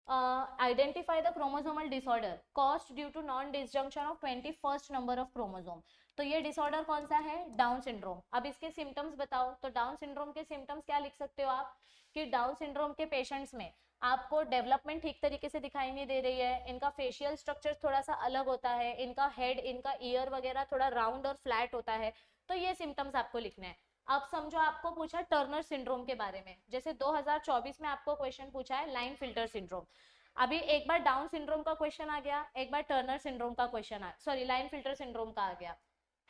identify the chromosomal disorder caused due to non disjunction of 21st number of chromosome. तो ये डिसऑर्डर कौन सा है, डाउन सिंड्रोम। अब इसके सिम्टम्स बताओ, तो डाउन सिंड्रोम के सिम्टम्स क्या लिख सकते हो आप, कि डाउन सिंड्रोम के पेशेंट्स में आपको डेवलपमेंट ठीक तरीके से दिखाई नहीं दे रही है, इनका फेशियल स्ट्रक्चर थोड़ा सा अलग होता है, इनका हेड, इनका ईयर वगैरह थोड़ा राउंड और फ्लैट होता है। तो ये सिम्टम्स आपको लिखने हैं। अब समझो आपको पूछा टर्नर सिंड्रोम के बारे में, जैसे 2024 में आपको क्वेश्चन पूछा है लाइन फिल्टर सिंड्रोम। अभी एक बार डाउन सिंड्रोम का क्वेश्चन आ गया, एक बार टर्नर सिंड्रोम का क्वेश्चन लाइन फिल्टर सिंड्रोम का आ गया,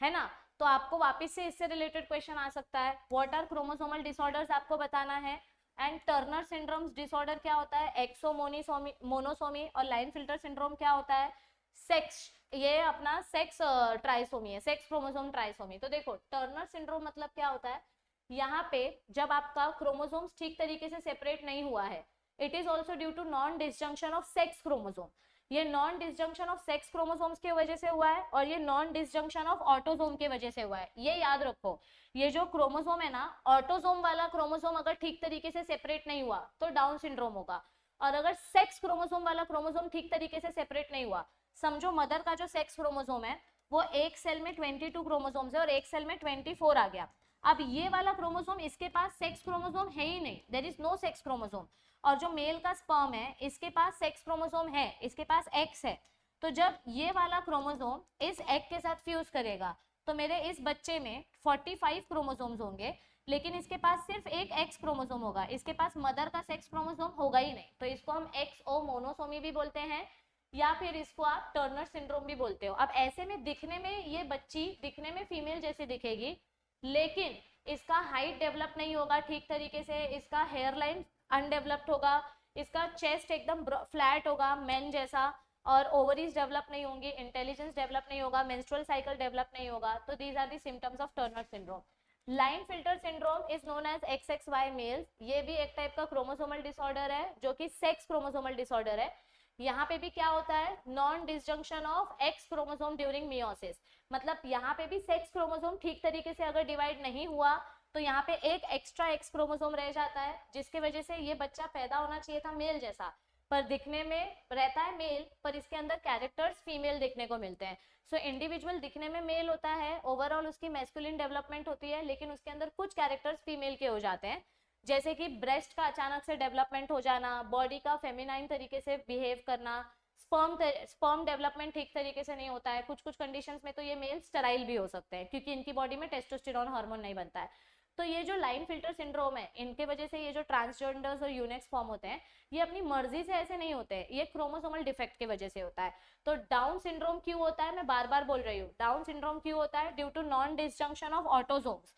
है ना। तो आपको वापस से इससे रिलेटेड क्वेश्चन आ सकता है, व्हाट आर क्रोमोसोमल डिसऑर्डर्स आपको बताना है, एंड टर्नर सिंड्रोम डिसऑर्डर क्या होता है, एक्सोमोनिसोमी मोनोसोमी, और लाइन फिल्टर सिंड्रोम क्या होता है, सेक्स, ये अपना सेक्स ट्राइसोमी है, सेक्स क्रोमोसोम ट्राइसोमी। तो देखो टर्नर सिंड्रोम मतलब क्या होता है, यहाँ पे जब आपका क्रोमोसोम्स ठीक तरीके से सेपरेट नहीं हुआ है, it is also due to non disjunction of sex chromosome. ये non disjunction of sex chromosomes की वजह से हुआ है और ये नॉन डिसजंक्शन ऑफ ऑटोसोम की वजह से हुआ है। ये याद रखो, ये जो क्रोमोसोम है ना, ऑटोसोम वाला क्रोमोसोम अगर ठीक तरीके से सेपरेट नहीं हुआ तो डाउन सिंड्रोम होगा, और अगर सेक्स क्रोमोसोम वाला क्रोमोसोम ठीक तरीके से सेपरेट नहीं हुआ, समझो मदर का जो सेक्स क्रोमोसोम है वो एक सेल में 22 क्रोमोसोम्स है और एक सेल में 24 आ गया। अब ये वाला क्रोमोसोम, इसके पास सेक्स क्रोमोसोम है ही नहीं, there is no sex chromosome, और जो मेल का स्पर्म है इसके पास सेक्स क्रोमोसोम है, इसके पास एक्स है। तो जब ये वाला क्रोमोसोम इस एग के साथ फ्यूज करेगा तो मेरे इस बच्चे में 45 क्रोमोसोम्स होंगे, लेकिन इसके पास सिर्फ एक एक्स क्रोमोसोम होगा, इसके पास मदर का सेक्स क्रोमोसोम होगा ही नहीं। तो इसको हम एक्सओ मोनोसोमी भी बोलते हैं, या फिर इसको आप टर्नर सिंड्रोम भी बोलते हो। अब ऐसे में दिखने में ये बच्ची दिखने में फीमेल जैसी दिखेगी, लेकिन इसका हाइट डेवलप नहीं होगा ठीक तरीके से, इसका हेयर लाइन अनडेवलप्ड होगा, इसका चेस्ट एकदम फ्लैट होगा मैन जैसा, और ओवरीज डेवलप नहीं होंगी, इंटेलिजेंस डेवलप नहीं होगा, मेंस्ट्रुअल साइकिल डेवलप नहीं होगा। तो these are the symptoms of Turner syndrome. Klinefelter syndrome is known as XXY males, ये भी एक टाइप का क्रोमोसोमल डिसऑर्डर है जो कि सेक्स क्रोमोसोमल डिसऑर्डर है। यहाँ पे भी क्या होता है, non disjunction of X chromosome during meiosis, मतलब यहाँ पे भी सेक्स क्रोमोसोम ठीक तरीके से अगर डिवाइड नहीं हुआ तो यहाँ पे एक एक्स्ट्रा एक्स क्रोमोसोम रह जाता है, जिसके वजह से ये बच्चा पैदा होना चाहिए था मेल जैसा, पर दिखने में रहता है मेल, पर इसके अंदर कैरेक्टर्स फीमेल देखने को मिलते हैं। सो इंडिविजुअल दिखने में मेल होता है, ओवरऑल उसकी मैस्कुलिन डेवलपमेंट होती है, लेकिन उसके अंदर कुछ कैरेक्टर्स फीमेल के हो जाते हैं, जैसे कि ब्रेस्ट का अचानक से डेवलपमेंट हो जाना, बॉडी का फेमिनाइन तरीके से बिहेव करना, स्पर्म डेवलपमेंट ठीक तरीके से नहीं होता है, कुछ कुछ कंडीशंस में तो ये मेल स्टेराइल भी हो सकते हैं क्योंकि इनकी बॉडी में टेस्टोस्टेरोन हार्मोन नहीं बनता है। तो ये जो लाइन फिल्टर सिंड्रोम है, इनके वजह से ये जो ट्रांसजेंडर्स और यूनिक्स फॉर्म होते हैं, ये अपनी मर्जी से ऐसे नहीं होते, ये क्रोमोसोमल डिफेक्ट की वजह से होता है। तो डाउन सिंड्रोम क्यों होता है, मैं बार बार बोल रही हूँ, डाउन सिंड्रोम क्यों होता है, due to non disjunction of autosomes.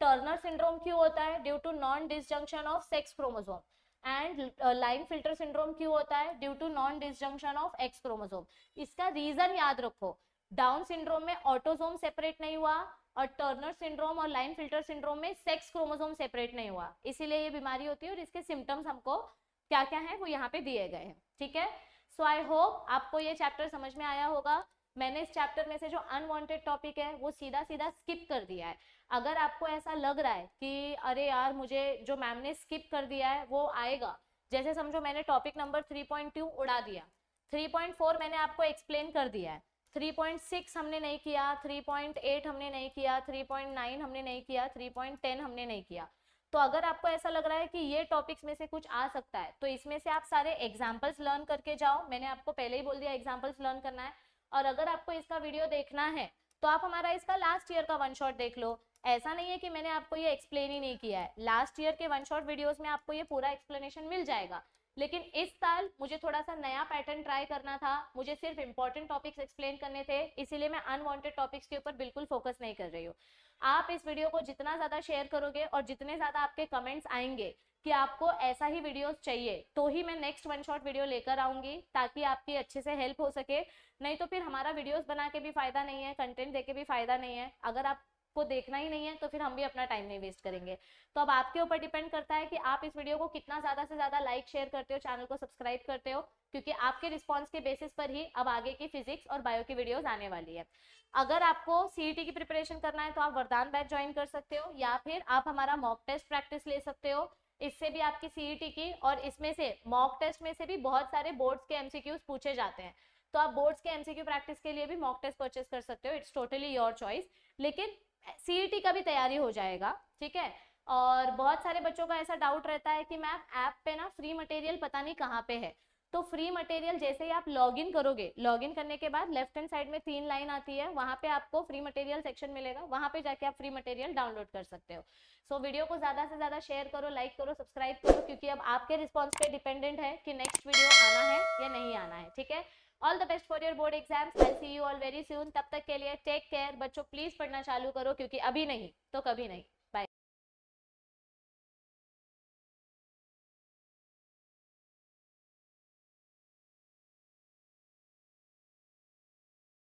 Turner syndrome क्यों होता है, due to non disjunction of sex chromosome. And Klinefelter syndrome क्यों होता है, due to non disjunction of X chromosome. इसका रीजन याद रखो, डाउन सिंड्रोम में ऑटोसोम सेपरेट नहीं हुआ और टर्नर सिंड्रोम और लाइन फिल्टर सिंड्रोम में सेक्स क्रोमोसोम सेपरेट नहीं हुआ, इसीलिए ये बीमारी होती है और इसके सिम्टम्स हमको क्या क्या है वो यहाँ पे दिए गए हैं। ठीक है, सो आई होप आपको ये चैप्टर समझ में आया होगा। मैंने इस चैप्टर में से जो अनवांटेड टॉपिक है वो सीधा सीधा स्किप कर दिया है। अगर आपको ऐसा लग रहा है कि अरे यार मुझे जो मैम ने स्किप कर दिया है वो आएगा, जैसे समझो मैंने टॉपिक नंबर 3.2 उड़ा दिया, 3.4 मैंने आपको एक्सप्लेन कर दिया है, 3.6 हमने नहीं किया, 3.8 हमने नहीं किया, 3.9 हमने नहीं किया, 3.10 हमने नहीं किया। तो अगर आपको ऐसा लग रहा है कि ये टॉपिक्स में से कुछ आ सकता है तो इसमें से आप सारे एग्जाम्पल्स लर्न करके जाओ, मैंने आपको पहले ही बोल दिया एग्जाम्पल्स लर्न करना है। और अगर आपको इसका वीडियो देखना है तो आप हमारा इसका लास्ट ईयर का वन शॉट देख लो, ऐसा नहीं है कि मैंने आपको ये एक्सप्लेन ही नहीं किया है, लास्ट ईयर के वन शॉट वीडियोस में आपको ये पूरा एक्सप्लेनेशन मिल जाएगा। लेकिन इस साल मुझे थोड़ा सा नया पैटर्न ट्राई करना था, मुझे सिर्फ इंपॉर्टेंट टॉपिक्स एक्सप्लेन करने थे, इसीलिए मैं अनवांटेड टॉपिक्स के ऊपर बिल्कुल फोकस नहीं कर रही हूँ। आप इस वीडियो को जितना ज्यादा शेयर करोगे और जितने ज्यादा आपके कमेंट्स आएंगे कि आपको ऐसा ही वीडियोस चाहिए, तो ही मैं नेक्स्ट वन शॉट वीडियो लेकर आऊंगी ताकि आपकी अच्छे से हेल्प हो सके। नहीं तो फिर हमारा वीडियोस बना के भी फायदा नहीं है, कंटेंट देके भी फायदा नहीं है, अगर आपको देखना ही नहीं है तो फिर हम भी अपना टाइम नहीं वेस्ट करेंगे। तो अब आपके ऊपर डिपेंड करता है कि आप इस वीडियो को कितना ज्यादा से ज्यादा लाइक शेयर करते हो, चैनल को सब्सक्राइब करते हो, क्योंकि आपके रिस्पॉन्स के बेसिस पर ही अब आगे की फिजिक्स और बायो की वीडियोस आने वाली है। अगर आपको सीईटी की प्रिपरेशन करना है तो आप वरदान बैच ज्वाइन कर सकते हो, या फिर आप हमारा मॉक टेस्ट प्रैक्टिस ले सकते हो, इससे भी आपकी सीईटी की और इसमें से मॉक टेस्ट में से भी बहुत सारे बोर्ड्स के एमसीक्यूज पूछे जाते हैं, तो आप बोर्ड्स के एमसीक्यू प्रैक्टिस के लिए भी मॉक टेस्ट परचेस कर सकते हो, इट्स टोटली योर चॉइस। लेकिन सीईटी का भी तैयारी हो जाएगा, ठीक है। और बहुत सारे बच्चों का ऐसा डाउट रहता है कि मैम ऐप पे ना फ्री मटेरियल पता नहीं कहाँ पे है, तो फ्री मटेरियल जैसे ही आप लॉगिन करोगे, लॉगिन करने के बाद लेफ्ट हैंड साइड में 3 लाइन आती है, वहां पे आपको फ्री मटेरियल सेक्शन मिलेगा, वहां पे जाके आप फ्री मटेरियल डाउनलोड कर सकते हो। सो वीडियो को ज्यादा से ज्यादा शेयर करो, लाइक करो, सब्सक्राइब करो, क्योंकि अब आपके रिस्पॉन्स पे डिपेंडेंट है कि नेक्स्ट वीडियो आना है या नहीं आना है, ठीक है। All the best for your board exams, I see you all very soon. तब तक के लिए टेक केयर बच्चों, प्लीज पढ़ना चालू करो, क्योंकि अभी नहीं तो कभी नहीं।